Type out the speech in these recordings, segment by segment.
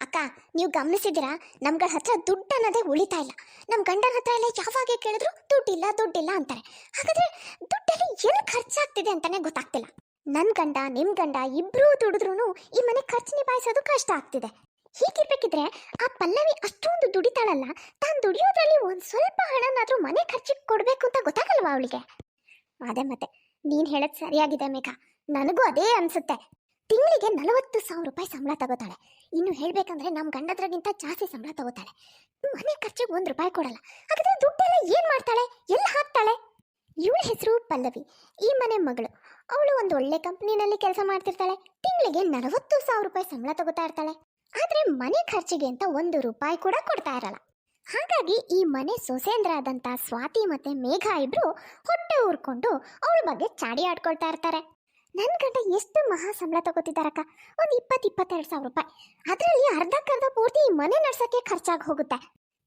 ಅಕ್ಕ, ನೀವು ಗಮನಿಸಿದಿರಾ, ನಮ್ಗಳ ಹತ್ರ ದುಡ್ಡು ಅನ್ನೋದೇ ಉಳಿತಾ ಇಲ್ಲ. ನಮ್ಮ ಗಂಡನ ಹತ್ರ ಎಲ್ಲ ಯಾವಾಗ ಕೇಳಿದ್ರು ದುಡ್ಡಿಲ್ಲ ದುಡ್ಡಿಲ್ಲ ಅಂತಾರೆ. ಹಾಗಾದ್ರೆ ದುಡ್ಡೆಲ್ಲ ಎಲ್ಲಿ ಖರ್ಚಾಗ್ತಿದೆ ಅಂತಾನೆ ಗೊತ್ತಾಗ್ತಿಲ್ಲ. ನನ್ನ ಗಂಡ ನಿಮ್ಮ ಗಂಡ ಇಬ್ರು ದುಡಿದ್ರೂ ಈ ಮನೆ ಖರ್ಚು ನಿಭಾಯಿಸೋದು ಕಷ್ಟ ಆಗ್ತಿದೆ. ಹೀಗಿರ್ಬೇಕಿದ್ರೆ ಆ ಪಲ್ಲವಿ ಅಷ್ಟೊಂದು ದುಡಿತಾಳಲ್ಲ, ತಾನು ದುಡಿಯೋದ್ರಲ್ಲಿ ಒಂದು ಸ್ವಲ್ಪ ಹಣನಾದ್ರೂ ಮನೆ ಖರ್ಚಿಗೆ ಕೊಡ್ಬೇಕು ಅಂತ ಗೊತ್ತಾಗಲ್ವಾ ಅವಳಿಗೆ? ಅದೇ ಮತ್ತೆ ನೀನು ಹೇಳೋದು ಸರಿಯಾಗಿದೆ ಮೇಘ, ನನಗೂ ಅದೇ ಅನ್ಸುತ್ತೆ. ತಿಂಗಳಿಗೆ 40,000 ರೂಪಾಯಿ ಸಂಬಳ ತಗೋತಾಳೆ. ಇನ್ನು ಹೇಳ್ಬೇಕಂದ್ರೆ ನಮ್ಮ ಗಂಡದ್ರಗಿಂತ ಜಾಸ್ತಿ ಸಂಬಳ ತಗೋತಾಳೆ. ಮನೆ ಖರ್ಚಿಗೆ 1 ರೂಪಾಯಿ ಕೊಡಲ್ಲ. ಹಾಗಾದ್ರೆ ದುಡ್ಡೆಲ್ಲ ಏನ್ ಮಾಡ್ತಾಳೆ, ಎಲ್ಲಿ ಹಾಕ್ತಾಳೆ? ಇವಳ ಹೆಸರು ಪಲ್ಲವಿ, ಈ ಮನೆ ಮಗಳು. ಅವಳು ಒಂದು ಒಳ್ಳೆ ಕಂಪ್ನಿನಲ್ಲಿ ಕೆಲಸ ಮಾಡ್ತಿರ್ತಾಳೆ. ತಿಂಗಳಿಗೆ 40,000 ರೂಪಾಯಿ ಸಂಬಳ ತಗೋತಾ ಇರ್ತಾಳೆ. ಆದ್ರೆ ಮನೆ ಖರ್ಚಿಗೆ ಅಂತ 1 ರೂಪಾಯಿ ಕೂಡ ಕೊಡ್ತಾ ಇರಲ್ಲ. ಹಾಗಾಗಿ ಈ ಮನೆ ಸೊಸೇಂದ್ರಾದಂತ ಸ್ವಾತಿ ಮತ್ತೆ ಮೇಘ ಇಬ್ರು ಹೊಟ್ಟೆ ಊರ್ಕೊಂಡು ಅವಳ ಬಗ್ಗೆ ಚಾಡಿ ಆಡ್ಕೊಳ್ತಾ ಇರ್ತಾರೆ. ನನ್ನ ಗಂಡ ಎಷ್ಟು ಮಹಾ ಸಂಬಳ ತಗೋತಿದ್ದಾರಕ್ಕ, ಒಂದು 20-22 ಸಾವಿರ ರೂಪಾಯಿ. ಅದರಲ್ಲಿ ಅರ್ಧಕ್ಕರ್ಧ ಪೂರ್ತಿ ಈ ಮನೆ ನಡ್ಸಕ್ಕೆ ಖರ್ಚಾಗಿ ಹೋಗುತ್ತೆ.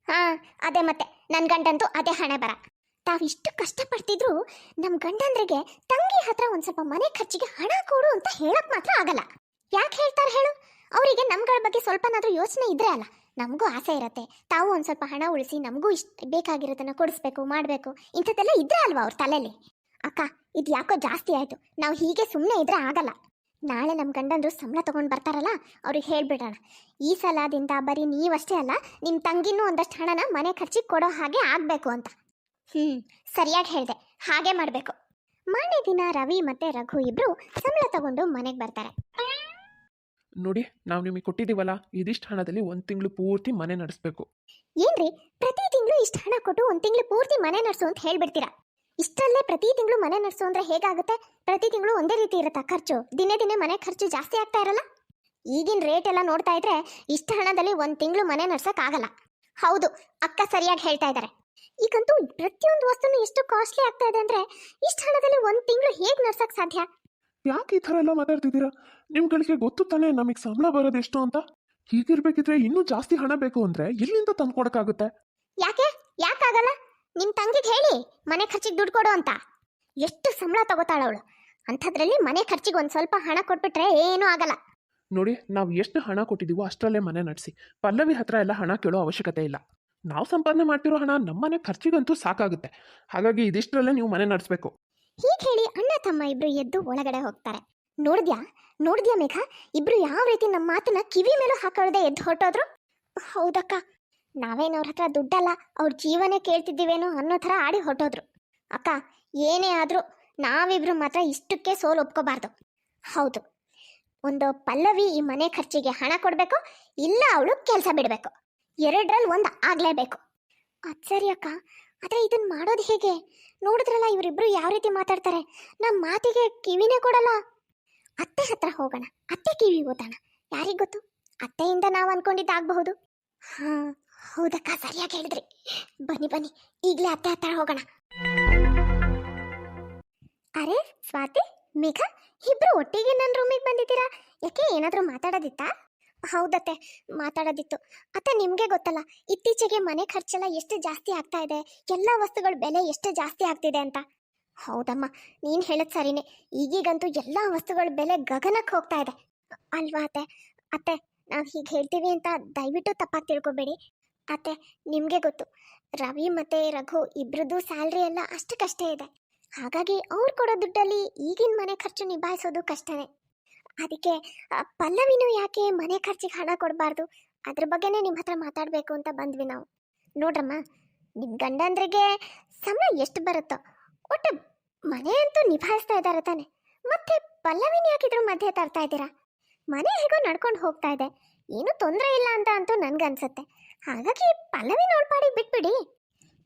ಹಾ, ಅದೇ ಮತ್ತೆ ನನ್ನ ಗಂಡಂತೂ ಅದೇ ಹಣೆ ಬರ. ತಾವಿಷ್ಟು ಕಷ್ಟಪಡ್ತಿದ್ರು ನಮ್ಮ ಗಂಡಂದ್ರಿಗೆ ತಂಗಿ ಹತ್ರ ಒಂದು ಸ್ವಲ್ಪ ಮನೆ ಖರ್ಚಿಗೆ ಹಣ ಕೊಡು ಅಂತ ಹೇಳಕ್ ಮಾತ್ರ ಆಗಲ್ಲ. ಯಾಕೆ ಹೇಳ್ತಾರೆ ಹೇಳು? ಅವರಿಗೆ ನಮ್ಗಳ ಬಗ್ಗೆ ಸ್ವಲ್ಪನಾದ್ರೂ ಯೋಚನೆ ಇದ್ರೆ ಅಲ್ಲ. ನಮಗೂ ಆಸೆ ಇರತ್ತೆ, ತಾವು ಒಂದು ಸ್ವಲ್ಪ ಹಣ ಉಳಿಸಿ ನಮಗೂ ಇಷ್ಟ ಬೇಕಾಗಿರೋದನ್ನ ಕೊಡಿಸ್ಬೇಕು, ಮಾಡಬೇಕು, ಇಂಥದ್ದೆಲ್ಲ ಇದ್ರೆ ಅಲ್ವಾ ಅವ್ರ ತಲೆಯಲ್ಲಿ. ಅಕ್ಕ, ಇದು ಯಾಕೋ ಜಾಸ್ತಿ ಆಯ್ತು. ನಾವು ಹೀಗೆ ಸುಮ್ಮನೆ ಇದ್ರೆ ಆಗಲ್ಲ. ನಾಳೆ ನಮ್ಮ ಗಂಡಂದ್ರು ಸಂಬಳ ತಗೊಂಡು ಬರ್ತಾರಲ್ಲ, ಅವ್ರಿಗೆ ಹೇಳ್ಬಿಡೋಣ, ಈ ಸಲದಿಂದ ಬರೀ ನೀವಷ್ಟೇ ಅಲ್ಲ, ನಿಮ್ಮ ತಂಗಿನೂ ಒಂದಷ್ಟು ಹಣನ ಮನೆ ಖರ್ಚಿಗೆ ಕೊಡೋ ಹಾಗೆ ಆಗಬೇಕು ಅಂತ. ಸರಿಯಾಗಿ ಹೇಳಿದೆ, ಹಾಗೆ ಮಾಡಬೇಕು. ಮಾರನೇ ದಿನ ರವಿ ಮತ್ತೆ ರಘು ಇಬ್ರು ಸಂಬಳ ತಗೊಂಡು ಮನೆಗೆ ಬರ್ತಾರೆ. ನೋಡಿ, ನಾವು ನಿಮಗೆ ಕೊಟ್ಟಿದ್ದೀವಲ್ಲ, ಇದಿಷ್ಟು ಹಣದಲ್ಲಿ 1 ತಿಂಗಳು ಪೂರ್ತಿ ಮನೆ ನಡೆಸಬೇಕು. ಏನ್ರಿ, ಪ್ರತಿ ತಿಂಗಳು ಇಷ್ಟು ಹಣ ಕೊಟ್ಟು 1 ತಿಂಗಳು ಪೂರ್ತಿ ಮನೆ ನಡೆಸು ಅಂತ ಹೇಳ್ಬಿಡ್ತೀರಾ? ಇಷ್ಟರಲ್ಲೇ ಪ್ರತಿ ತಿಂಗಳು ಮನೆ ನಡೆಸು ಅಂದ್ರೆ ಹೇಗಾಗುತ್ತೆ? ಪ್ರತಿ ತಿಂಗಳು ಒಂದೇ ರೀತಿ ಇರುತ್ತಾ ಖರ್ಚು? ದಿನೇ ದಿನೇ ಮನೆ ಖರ್ಚು ಜಾಸ್ತಿ ಆಗ್ತಾ ಇರಲ್ಲ? ಈಗಿನ ರೇಟ್ ಎಲ್ಲ ನೋಡ್ತಾ ಇದ್ರೆ ಇಷ್ಟು ಹಣದಲ್ಲಿ 1 ತಿಂಗಳು ಮನೆ ನಡ್ಸಕ್ ಆಗಲ್ಲ. ಹೌದು, ಅಕ್ಕ ಸರಿಯಾಗಿ ಹೇಳ್ತಾ ಇದ್ದಾರೆ. ಈಗಂತೂ ಪ್ರತಿಯೊಂದು ವಸ್ತುನು ಎಷ್ಟು ಕಾಸ್ಟ್ಲಿ ಆಗ್ತಾ ಇದೆ ಅಂದ್ರೆ ಇಷ್ಟು ಹಣದಲ್ಲಿ 1 ತಿಂಗಳು ಹೇಗೆ ನಡ್ಸಕ್ ಸಾಧ್ಯ? ಯಾಕೆ ಈ ಥರ ಎಲ್ಲ ಮಾತಾಡ್ತಿದ್ದೀರಾ? ನಿಮ್ಗಳಿಗೆ ಗೊತ್ತು ತಾನೇ ನಮಗೆ ಸಂಬಳ ಬರೋದು ಎಷ್ಟು ಅಂತ. ಹೀಗಿರ್ಬೇಕಿದ್ರೆ ಇನ್ನೂ ಜಾಸ್ತಿ ಹಣ ಬೇಕು ಅಂದ್ರೆ ಎಲ್ಲಿಂದ ತಂದ್ಕೊಡಕ್ಕಾಗುತ್ತೆ? ಯಾಕಾಗಲ್ಲ? ನಿಮ್ ತಂಗಿಗೆ ಹೇಳಿ ಮನೆ ಖರ್ಚಿಗೆ ದುಡ್ಡು ಕೊಡು ಅಂತ. ಎಷ್ಟು ಸಂಬಳ ತಗೋತಾಳ ಅವಳು, ಅಂಥದ್ರಲ್ಲಿ ಮನೆ ಖರ್ಚಿಗೆ ಒಂದು ಸ್ವಲ್ಪ ಹಣ ಕೊಟ್ಬಿಟ್ರೆ ಏನೂ ಆಗಲ್ಲ. ನೋಡಿ, ನಾವು ಎಷ್ಟು ಹಣ ಕೊಟ್ಟಿದ್ದೀವೋ ಅಷ್ಟರಲ್ಲೇ ಮನೆ ನಡೆಸಿ. ಪಲ್ಲವಿ ಹತ್ರ ಎಲ್ಲ ಹಣ ಕೇಳೋ ಅವಶ್ಯಕತೆ ಇಲ್ಲ. ನಾವು ಸಂಪಾದನೆ ಮಾಡ್ತಿರೋ ಹಣ ನಮ್ಮನೆ ಖರ್ಚಿಗಂತೂ ಸಾಕಾಗುತ್ತೆ. ಹಾಗಾಗಿ ಇದಿಷ್ಟರಲ್ಲೇ ನೀವು ಮನೆ ನಡೆಸಬೇಕು. ಹೀಗೆ ಹೇಳಿ ಅಣ್ಣ ತಮ್ಮ ಇಬ್ರು ಎದ್ದು ಒಳಗಡೆ ಹೋಗ್ತಾರೆ. ನೋಡ್ದ್ಯಾ ಮೇಘ, ಇಬ್ರು ಯಾವ ರೀತಿ ನಮ್ಮ ಮಾತನ್ನ ಕಿವಿ ಮೇಲೂ ಹಾಕೊಳ್ಳದೆ ಎದ್ದು ಹೊರಟೋದ್ರು. ಹೌದಕ್ಕ, ನಾವೇನು ಅವ್ರ ಹತ್ರ ದುಡ್ಡಲ್ಲ, ಅವ್ರ ಜೀವನೇ ಕೇಳ್ತಿದ್ದೀವೇನೋ ಅನ್ನೋ ಥರ ಆಡಿ ಹೊರಟೋದ್ರು. ಅಕ್ಕ, ಏನೇ ಆದರೂ ನಾವಿಬ್ರು ಮಾತ್ರ ಇಷ್ಟಕ್ಕೆ ಸೋಲು ಒಪ್ಕೋಬಾರ್ದು. ಹೌದು, ಒಂದು ಪಲ್ಲವಿ ಈ ಮನೆ ಖರ್ಚಿಗೆ ಹಣ ಕೊಡಬೇಕು, ಇಲ್ಲ ಅವಳು ಕೆಲಸ ಬಿಡಬೇಕು. 2ರಲ್ಲಿ 1 ಆಗಲೇಬೇಕು. ಅದು ಸರಿ ಅಕ್ಕ, ಆದರೆ ಇದನ್ನ ಮಾಡೋದು ಹೇಗೆ? ನೋಡಿದ್ರಲ್ಲ ಇವರಿಬ್ರು ಯಾವ ರೀತಿ ಮಾತಾಡ್ತಾರೆ. ನಮ್ಮ ಮಾತಿಗೆ ಕಿವಿನೇ ಕೊಡಲ್ಲ. ಅತ್ತೆ ಹತ್ರ ಹೋಗೋಣ, ಅತ್ತೆ ಕಿವಿ ಓದೋಣ. ಯಾರಿಗ್ ಗೊತ್ತು, ಅತ್ತೆಯಿಂದ ನಾವು ಅನ್ಕೊಂಡಿದ್ದಾಗಬಹುದು. ಹಾ, ಹೌದಕ್ಕ, ಸರಿಯಾಗಿ ಹೇಳಿದ್ರಿ. ಬನ್ನಿ ಈಗಲೇ ಅತ್ತೆ ಹತ್ರ ಹೋಗೋಣ. ಅರೆ ಸ್ವಾತಿ, ಮೇಘ, ಇಬ್ರು ಒಟ್ಟಿಗೆ ನನ್ನ ರೂಮಿಗೆ ಬಂದಿದ್ದೀರಾ? ಯಾಕೆ, ಏನಾದರೂ ಮಾತಾಡೋದಿತ್ತಾ? ಹೌದತ್ತೆ, ಮಾತಾಡೋದಿತ್ತು. ಅತ್ತೆ, ನಿಮಗೆ ಗೊತ್ತಲ್ಲ ಇತ್ತೀಚೆಗೆ ಮನೆ ಖರ್ಚೆಲ್ಲ ಎಷ್ಟು ಜಾಸ್ತಿ ಆಗ್ತಾ ಇದೆ, ಎಲ್ಲ ವಸ್ತುಗಳ ಬೆಲೆ ಎಷ್ಟು ಜಾಸ್ತಿ ಆಗ್ತಿದೆ ಅಂತ. ಹೌದಮ್ಮ, ನೀನು ಹೇಳೋದು ಸರಿನೇ. ಈಗೀಗಂತೂ ಎಲ್ಲ ವಸ್ತುಗಳ ಬೆಲೆ ಗಗನಕ್ಕೆ ಹೋಗ್ತಾ ಇದೆ ಅಲ್ವಾ ಅತ್ತೆ? ನಾವು ಹೀಗೆ ಹೇಳ್ತೀವಿ ಅಂತ ದಯವಿಟ್ಟು ತಪ್ಪಾಗಿ ತಿಳ್ಕೊಬೇಡಿ ಅತ್ತೆ. ನಿಮಗೆ ಗೊತ್ತು, ರವಿ ಮತ್ತು ರಘು ಇಬ್ರದ್ದು ಸ್ಯಾಲ್ರಿ ಎಲ್ಲ ಅಷ್ಟಕ್ಕಷ್ಟೇ ಇದೆ. ಹಾಗಾಗಿ ಅವ್ರು ಕೊಡೋ ದುಡ್ಡಲ್ಲಿ ಈಗಿನ ಮನೆ ಖರ್ಚು ನಿಭಾಯಿಸೋದು ಕಷ್ಟನೇ. ಅದಕ್ಕೆ ಪಲ್ಲವಿನೂ ಯಾಕೆ ಮನೆ ಖರ್ಚಿಗೆ ಹಣ ಕೊಡಬಾರ್ದು, ಅದ್ರ ಬಗ್ಗೆನೇ ನಿಮ್ಮ ಹತ್ರ ಮಾತಾಡಬೇಕು ಅಂತ ಬಂದ್ವಿ ನಾವು. ನೋಡ್ರಮ್ಮ, ನಿಮ್ಮ ಗಂಡಂದ್ರಿಗೆ ಸಂಬಳ ಎಷ್ಟು ಬರುತ್ತೋ ಒಟ್ಟು ಮನೆ ಅಂತೂ ನಿಭಾಯಿಸ್ತಾ ಇದ್ದಾರೆ ತಾನೆ, ಮತ್ತೆ ಪಲ್ಲವಿನ ಯಾಕಿದ್ರು ಮಧ್ಯೆ ತರ್ತಾ ಇದ್ದೀರಾ? ಮನೆ ಹೇಗೋ ನಡ್ಕೊಂಡು ಹೋಗ್ತಾ ಇದೆ, ಏನೂ ತೊಂದರೆ ಇಲ್ಲ ಅಂತ ಅಂತೂ ನನ್ಗನ್ಸುತ್ತೆ. ಹಾಗಾಗಿ ಪಲ್ಲವಿ ನೋಡ್ಪಾಡಿ ಬಿಟ್ಬಿಡಿ.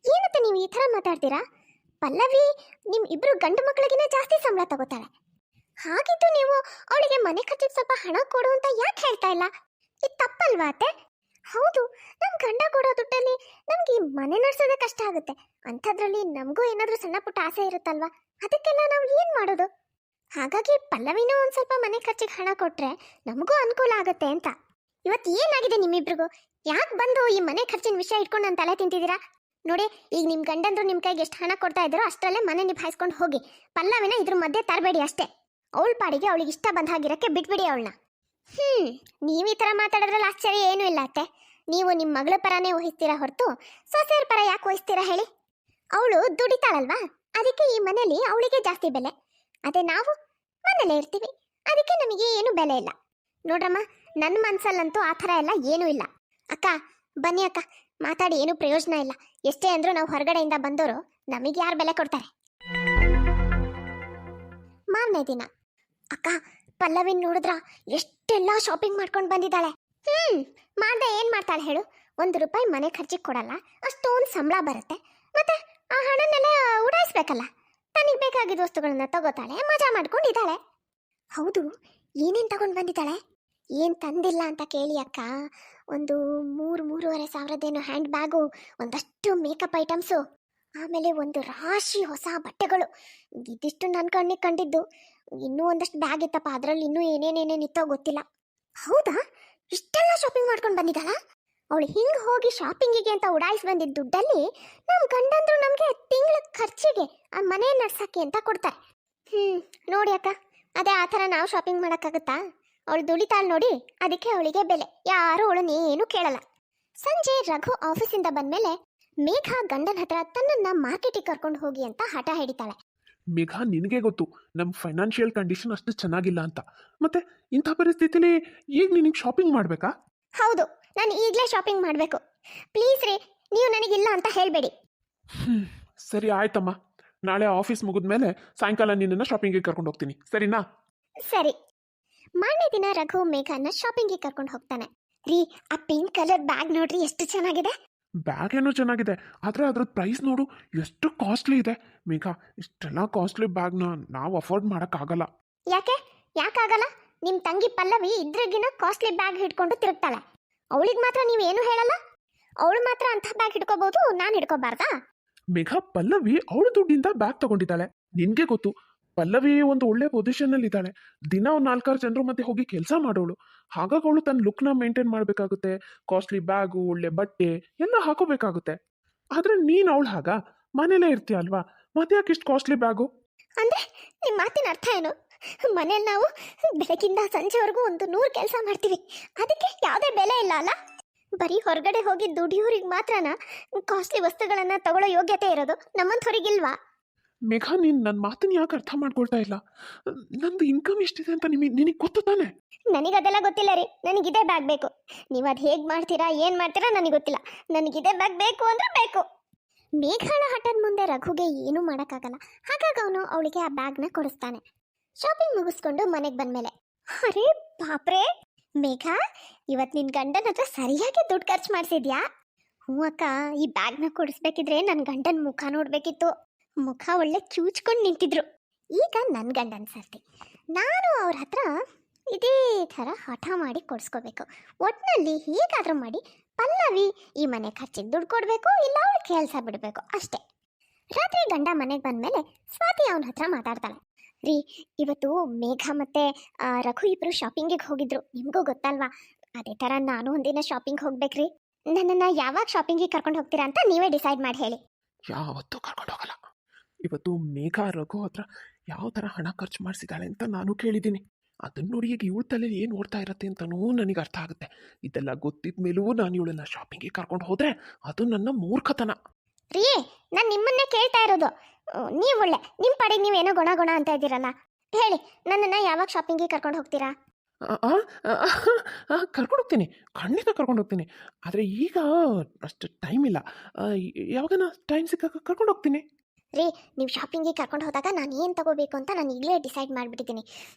ಏನತ್ತೆ ನೀವು ಈ ಥರ ಮಾತಾಡ್ತೀರಾ? ಪಲ್ಲವಿ ನಿಮ್ಮ ಇಬ್ರು ಗಂಡು ಮಕ್ಕಳಿಗಿನ ಜಾಸ್ತಿ ಸಂಬಳ ತಗೋತಾಳೆ. ಹಾಗಿದ್ದು ನೀವು ಅವಳಿಗೆ ಮನೆ ಖರ್ಚಿಗೆ ಸ್ವಲ್ಪ ಹಣ ಕೊಡು ಅಂತ ಯಾಕೆ ಹೇಳ್ತಾ ಇಲ್ಲ? ಇದು ತಪ್ಪಲ್ವಾ ಅತ್ತೆ? ಹೌದು, ನಮ್ಮ ಗಂಡ ಕೊಡೋ ದುಡ್ಡಲ್ಲಿ ನಮ್ಗೆ ಈ ಮನೆ ನಡೆಸೋದೇ ಕಷ್ಟ ಆಗುತ್ತೆ. ಅಂಥದ್ರಲ್ಲಿ ನಮಗೂ ಏನಾದರೂ ಸಣ್ಣ ಪುಟ್ಟ ಆಸೆ ಇರುತ್ತಲ್ವಾ, ಅದಕ್ಕೆಲ್ಲ ನಾವು ಏನು ಮಾಡೋದು? ಹಾಗಾಗಿ ಪಲ್ಲವಿನೂ ಒಂದು ಸ್ವಲ್ಪ ಮನೆ ಖರ್ಚಿಗೆ ಹಣ ಕೊಟ್ಟರೆ ನಮಗೂ ಅನುಕೂಲ ಆಗುತ್ತೆ ಅಂತ. ಇವತ್ತು ಏನಾಗಿದೆ ನಿಮ್ಮಿಬ್ರಿಗೂ? ಯಾಕೆ ಬಂದು ಈ ಮನೆ ಖರ್ಚಿನ ವಿಷಯ ಇಟ್ಕೊಂಡು ನನ್ನ ತಲೆ ತಿಂತಿದ್ದೀರಾ? ನೋಡಿ, ಈಗ ನಿಮ್ಮ ಗಂಡಂದ್ರು ನಿಮ್ಮ ಕೈಗೆ ಎಷ್ಟು ಹಣ ಕೊಡ್ತಾ ಇದ್ದಾರೋ ಅಷ್ಟರಲ್ಲೇ ಮನೆ ನಿಭಾಯಿಸ್ಕೊಂಡು ಹೋಗಿ. ಪಲ್ಲವಿನ ಇದ್ರ ಮಧ್ಯೆ ತರಬೇಡಿ ಅಷ್ಟೇ. ಅವಳ ಪಾಡಿಗೆ ಅವಳಿಗೆ ಇಷ್ಟ ಬಂದ ಹಾಗಿರಕ್ಕೆ ಬಿಟ್ಬಿಡಿ ಅವಳನ್ನ. ನೀವು ಈ ಥರ ಮಾತಾಡೋದ್ರಲ್ಲಿ ಆಶ್ಚರ್ಯ ಏನೂ ಇಲ್ಲ ಅತ್ತೆ. ನೀವು ನಿಮ್ಮ ಮಗಳ ಪರನೇ ವಹಿಸ್ತೀರಾ ಹೊರತು ಸೊಸೆಯರ ಪರ ಯಾಕೆ ವಹಿಸ್ತೀರಾ ಹೇಳಿ? ಅವಳು ದುಡಿತಾಳಲ್ವಾ, ಅದಕ್ಕೆ ಈ ಮನೇಲಿ ಅವಳಿಗೆ ಜಾಸ್ತಿ ಬೆಲೆ. ಅದೇ ನಾವು ಮನೇಲೇ ಇರ್ತೀವಿ, ಅದಕ್ಕೆ ನಮಗೆ ಏನು ಬೆಲೆ ಇಲ್ಲ. ನೋಡ್ರಮ್ಮ, ನನ್ನ ಮನ್ಸಲ್ಲಂತೂ ಆ ಥರ ಎಲ್ಲ ಏನೂ ಇಲ್ಲ. ಅಕ್ಕ ಬನ್ನಿ ಅಕ್ಕ, ಮಾತಾಡಿ ಏನು ಪ್ರಯೋಜನ ಇಲ್ಲ. ಎಷ್ಟೇ ಅಂದ್ರೂ ನಾವು ಹೊರಗಡೆಯಿಂದ ಬಂದವರು, ನಮಗೆ ಯಾರು ಬೆಲೆ ಕೊಡ್ತಾರೆ? ಮಾರನೇ ದಿನ ಅಕ್ಕ ಪಲ್ಲವಿನ್ ನೋಡಿದ್ರ ಎಷ್ಟೆಲ್ಲ ಶಾಪಿಂಗ್ ಮಾಡ್ಕೊಂಡು ಬಂದಿದ್ದಾಳೆ. ಮಾಡ್ದೆ ಏನ್ ಮಾಡ್ತಾಳೆ ಹೇಳು? ₹1 ಮನೆ ಖರ್ಚಿಗೆ ಕೊಡಲ್ಲ, ಅಷ್ಟೊಂದು ಸಂಬಳ ಬರುತ್ತೆ. ಮತ್ತೆ ಆ ಹಣನೆಲ್ಲ ಉಡಾಯಿಸ್ಬೇಕಲ್ಲ. ತನಗೆ ಬೇಕಾಗಿದ್ದ ವಸ್ತುಗಳನ್ನ ತಗೋತಾಳೆ, ಮಜಾ ಮಾಡ್ಕೊಂಡಿದ್ದಾಳೆ. ಹೌದು, ಏನೇನು ತಗೊಂಡು ಬಂದಿದ್ದಾಳೆ? ಏನು ತಂದಿಲ್ಲ ಅಂತ ಕೇಳಿ ಅಕ್ಕ, ಒಂದು 3-3.5 ಸಾವಿರದೇನು ಹ್ಯಾಂಡ್ ಬ್ಯಾಗು, ಒಂದಷ್ಟು ಮೇಕಪ್ ಐಟಮ್ಸು, ಆಮೇಲೆ ಒಂದು ರಾಶಿ ಹೊಸ ಬಟ್ಟೆಗಳು. ಇದಿಷ್ಟು ನನ್ನ ಕಣ್ಣಿಗೆ ಕಂಡಿದ್ದು. ಇನ್ನೂ ಒಂದಷ್ಟು ಬ್ಯಾಗ್ ಇತ್ತಪ್ಪ, ಅದರಲ್ಲಿ ಇನ್ನೂ ಏನೇನೇನೇನಿತ್ತೋ ಗೊತ್ತಿಲ್ಲ. ಹೌದಾ, ಇಷ್ಟೆಲ್ಲ ಶಾಪಿಂಗ್ ಮಾಡ್ಕೊಂಡು ಬಂದಿದ್ದಾಳ? ಅವಳು ಹಿಂಗೆ ಹೋಗಿ ಶಾಪಿಂಗಿಗೆ ಅಂತ ಉಡಾಯಿಸಿ ಬಂದಿದ್ದ ದುಡ್ಡಲ್ಲಿ ನಮ್ಮ ಗಂಡಂದ್ರು ನಮಗೆ ತಿಂಗಳ ಖರ್ಚಿಗೆ ಆ ಮನೆ ನಡ್ಸಕ್ಕೆ ಅಂತ ಕೊಡ್ತಾರೆ. ನೋಡಿ ಅಕ್ಕ, ಅದೇ ಆ ಥರ ನಾವು ಶಾಪಿಂಗ್ ಮಾಡೋಕ್ಕಾಗುತ್ತಾ? ಅವಳು ದುಡಿತಾಳೆ ನೋಡಿ, ಅದಕ್ಕೆ ಅವಳಿಗೆ ಬೆಲೆ. ಯಾರು ಅವಳನ್ನೇನು ಕೇಳಲ್ಲ. ಸಂಜೆ ರಘು ಆಫೀಸಿಂದ ಬಂದಮೇಲೆ ಮೇಘ ಗಂಡನ ಹತ್ರ ತನ್ನನ್ನ ಮಾರ್ಕೆಟಿಗೆ ಕರ್ಕೊಂಡು ಹೋಗಿ ಅಂತ ಹಠ ಹಿಡಿತಾಳೆ. ಮೇಘ, ನಿನಗೆ ಗೊತ್ತು ನಮ್ಮ ಫೈನಾನ್ಷಿಯಲ್ ಕಂಡೀಷನ್ ಅಷ್ಟು ಚೆನ್ನಾಗಿಲ್ಲ ಅಂತ. ಮತ್ತೆ ಇಂಥ ಪರಿಸ್ಥಿತಿಲಿ ಈಗ ನಿನಗೆ ಶಾಪಿಂಗ್ ಮಾಡಬೇಕಾ? ಹೌದು, ನಾನು ಈಗಲೇ ಶಾಪಿಂಗ್ ಮಾಡಬೇಕು. ಪ್ಲೀಸ್ ರೀ, ನೀವು ನನಗಿಲ್ಲ ಅಂತ ಹೇಳಬೇಡಿ. ಸರಿ ಆಯ್ತಮ್ಮ, ನಾಳೆ ಆಫೀಸ್ ಮುಗಿದ್ಮೇಲೆ ಸಾಯಂಕಾಲ ನಿನ್ನನ್ನು ಶಾಪಿಂಗಿಗೆ ಕರ್ಕೊಂಡು ಹೋಗ್ತೀನಿ, ಸರಿನಾ? ಸರಿ. ಮಾರನೇ ದಿನ ರಘು ಮೇಘನ ಶಾಪಿಂಗಿಗೆ ಕರ್ಕೊಂಡು ಹೋಗ್ತಾನೆ. ರೀ, ಆ ಪಿಂಕ್ ಕಲರ್ ಬ್ಯಾಗ್ ನೋಡ್ರಿ, ಎಷ್ಟು ಚೆನ್ನಾಗಿದೆ. ಬ್ಯಾಗ್ ಏನೋ ಚೆನ್ನಾಗಿದೆ, ಆದರೆ ಅದ್ರದ್ದು ಪ್ರೈಸ್ ನೋಡು ಎಷ್ಟು ಕಾಸ್ಟ್ಲಿ ಇದೆ. ಮೇಘ, ಇಷ್ಟೆಲ್ಲ ಕಾಸ್ಟ್ಲಿ ಬ್ಯಾಗ್ನ ನಾವು ಅಫೋರ್ಡ್ ಮಾಡೋಕ್ಕಾಗಲ್ಲ. ಯಾಕಾಗಲ್ಲ? ನಿಮ್ಮ ತಂಗಿ ಪಲ್ಲವಿ ಇದ್ರಗಿನ ಕಾಸ್ಟ್ಲಿ ಬ್ಯಾಗ್ ಹಿಡ್ಕೊಂಡು ತಿರುಗ್ತಾಳೆ. ಅವಳಿಗೆ ಮಾತ್ರ ನೀವೇನು ಹೇಳಲ್ಲ? ಅವಳು ಮಾತ್ರ ಅಂಥ ಬ್ಯಾಗ್ ಹಿಡ್ಕೋಬಹುದು, ನಾನು ಹಿಡ್ಕೋಬಾರ್ದಾ? ಮೇಘ, ಪಲ್ಲವಿ ಅವಳು ದುಡ್ಡಿಂದ ಬ್ಯಾಗ್ ತಗೊಂಡಿದ್ದಾಳೆ. ನಿನ್ಗೆ ಗೊತ್ತು, ಪಲ್ಲವಿ ಒಂದು ಒಳ್ಳೆ ಪೊಸಿಷನಲ್ಲಿ ಇದ್ದಾಳೆ. ದಿನ ಒಂದು 4-6 ಜನರ ಮಧ್ಯೆ ಹೋಗಿ ಕೆಲಸ ಮಾಡೋಳು. ಹಾಗಾಗಿ ಅವಳು ತನ್ನ ಲುಕ್ನ ಮೇಂಟೈನ್ ಮಾಡಬೇಕಾಗುತ್ತೆ. ಕಾಸ್ಟ್ಲಿ ಬ್ಯಾಗು, ಒಳ್ಳೆ ಬಟ್ಟೆ ಎಲ್ಲ ಹಾಕೋಬೇಕಾಗುತ್ತೆ. ಆದರೆ ನೀನು ಅವಳು ಹಾಗ ಮನೇಲೇ ಇರ್ತೀಯ ಅಲ್ವಾ, ಮತ್ತೆ ಯಾಕೆ ಇಷ್ಟು ಕಾಸ್ಟ್ಲಿ ಬ್ಯಾಗು? ಅಂದ್ರೆ ನಿಮ್ಮ ಮಾತಿನ ಅರ್ಥ ಏನು? ಮನೇಲಿ ನಾವು ಬೆಳಗಿಂದ ಸಂಜೆವರೆಗೂ ಒಂದು 100 ಕೆಲಸ ಮಾಡ್ತೀವಿ, ಅದಕ್ಕೆ ಯಾವುದೇ ಬೆಲೆ ಇಲ್ಲ ಅಲ್ಲ? ಬರೀ ಹೊರಗಡೆ ಹೋಗಿ ದುಡಿಯೋರಿಗೆ ಮಾತ್ರನ ಕಾಸ್ಟ್ಲಿ ವಸ್ತುಗಳನ್ನ ತಗೊಳ್ಳೋ ಯೋಗ್ಯತೆ ಇರೋದು, ನಮ್ಮಂಥವ್ರಿಗಿಲ್ವಾ? ಮೇಘ, ನೀನು ನನ್ನ ಮಾತನ್ನ ಯಾಕೆ ಅರ್ಥ ಮಾಡ್ಕೊಳ್ತಾ ಇಲ್ಲ? ನಂದು ಇನ್ಕಮ್ ಎಷ್ಟಿದೆ ಅಂತ ನಿನಗೆ ಗೊತ್ತು ತಾನೆ? ನನಗದೆಲ್ಲ ಗೊತ್ತಿಲ್ಲ ರೀ, ನನಗಿದೇ ಬ್ಯಾಗ್ ಬೇಕು. ನೀವು ಅದು ಹೇಗೆ ಮಾಡ್ತೀರಾ, ಏನು ಮಾಡ್ತೀರಾ ನನಗೆ ಗೊತ್ತಿಲ್ಲ. ನನಗಿದೇ ಬ್ಯಾಗ್ ಬೇಕು ಅಂದ್ರೆ ಬೇಕು. ಮೇಘಾಳ ಹಠದ ಮುಂದೆ ರಘುಗೆ ಏನೂ ಮಾಡೋಕ್ಕಾಗಲ್ಲ. ಹಾಗಾಗಿ ಅವನು ಅವಳಿಗೆ ಆ ಬ್ಯಾಗ್ನ ಕೊಡಿಸ್ತಾನೆ. ಶಾಪಿಂಗ್ ಮುಗಿಸ್ಕೊಂಡು ಮನೆಗೆ ಬಂದಮೇಲೆ, ಅರೇ ಬಾಪ್ರೇ ಮೇಘ, ಇವತ್ತು ನಿನ್ನ ಗಂಡನ ಹತ್ರ ಸರಿಯಾಗಿ ದುಡ್ಡು ಖರ್ಚು ಮಾಡಿಸಿದ್ಯಾ? ಹ್ಞೂ ಅಕ್ಕ, ಈ ಬ್ಯಾಗ್ನ ಕೊಡಿಸ್ಬೇಕಿದ್ರೆ ನನ್ನ ಗಂಡನ ಮುಖ ನೋಡಬೇಕಿತ್ತು. ಮುಖ ಒಳ್ಳೆ ಚೂಚ್ಕೊಂಡು ನಿಂತಿದ್ರು. ಈಗ ನನ್ನ ಗಂಡನ ಸರ್ತಿ, ನಾನು ಅವ್ರ ಹತ್ರ ಇದೇ ಥರ ಹಠ ಮಾಡಿ ಕೊಡಿಸ್ಕೋಬೇಕು. ಒಟ್ಟಿನಲ್ಲಿ ಹೇಗಾದರೂ ಮಾಡಿ ಪಲ್ಲವಿ ಈ ಮನೆ ಖರ್ಚಿಗೆ ದುಡ್ಡು ಕೊಡಬೇಕು, ಇಲ್ಲ ಅವಳು ಕೆಲಸ ಬಿಡಬೇಕು ಅಷ್ಟೇ. ರಾತ್ರಿ ಗಂಡ ಮನೆಗೆ ಬಂದಮೇಲೆ ಸ್ವಾತಿ ಅವನ ಹತ್ರ ಮಾತಾಡ್ತಾಳೆ. ರೀ, ಇವತ್ತು ಮೇಘ ಮತ್ತು ರಘು ಇಬ್ಬರು ಶಾಪಿಂಗಿಗೆ ಹೋಗಿದ್ರು, ನಿಮಗೂ ಗೊತ್ತಲ್ವಾ? ಅದೇ ಥರ ನಾನು ಒಂದಿನ ಶಾಪಿಂಗ್ ಹೋಗ್ಬೇಕ್ರಿ. ನನ್ನನ್ನು ಯಾವಾಗ ಶಾಪಿಂಗಿಗೆ ಕರ್ಕೊಂಡು ಹೋಗ್ತೀರಾ ಅಂತ ನೀವೇ ಡಿಸೈಡ್ ಮಾಡಿ ಹೇಳಿ. ಯಾವತ್ತೂ ಕರ್ಕೊಂಡು ಹೋಗಲ್ಲ. ಇವತ್ತು ಮೇಘ ರಘು ಹತ್ರ ಯಾವ ಥರ ಹಣ ಖರ್ಚು ಮಾಡಿಸಿದ್ದಾಳೆ ಅಂತ ನಾನು ಕೇಳಿದ್ದೀನಿ. ಅದನ್ನು ನೋಡಿ ಈಗ ಇವಳ ತಲೆಯಲ್ಲಿ ಏನು ಓಡ್ತಾ ಇರುತ್ತೆ ಅಂತಲೂ ನನಗೆ ಅರ್ಥ ಆಗುತ್ತೆ. ಇದೆಲ್ಲ ಗೊತ್ತಿದ್ದ ಮೇಲೂ ನಾನು ಇವಳನ್ನ ಶಾಪಿಂಗಿಗೆ ಕರ್ಕೊಂಡು ಹೋದರೆ ಅದು ನನ್ನ ಮೂರ್ಖತನ. ರೀ, ನಾನು ನಿಮ್ಮನ್ನೇ ಕೇಳ್ತಾ ಇರೋದು. ನೀವು ಒಳ್ಳೆ ನಿಮ್ಮ ಪಾಡಿಗೆ ನೀವೇನೋ ಗುಣ ಅಂತ ಇದ್ದೀರಲ್ಲ, ಹೇಳಿ ನನ್ನನ್ನು ಯಾವಾಗ ಶಾಪಿಂಗಿಗೆ ಕರ್ಕೊಂಡು ಹೋಗ್ತೀರಾ? ಕರ್ಕೊಂಡು ಹೋಗ್ತೀನಿ, ಖಂಡಿತ ಕರ್ಕೊಂಡು ಹೋಗ್ತೀನಿ. ಆದರೆ ಈಗ ಅಷ್ಟು ಟೈಮ್ ಇಲ್ಲ. ಯಾವಾಗನ ಟೈಮ್ ಸಿಕ್ಕಾಗ ಕರ್ಕೊಂಡು ಹೋಗ್ತೀನಿ. ರೀ, ನೀವು ಶಾಪಿಂಗಿಗೆ ಕರ್ಕೊಂಡು ಹೋದಾಗ ನಾನು ಏನು ತಗೋಬೇಕು ಅಂತ ನಾನು ಈಗಲೇ ಡಿಸೈಡ್ ಮಾಡಿಬಿಟ್ಟಿದ್ದೀನಿ.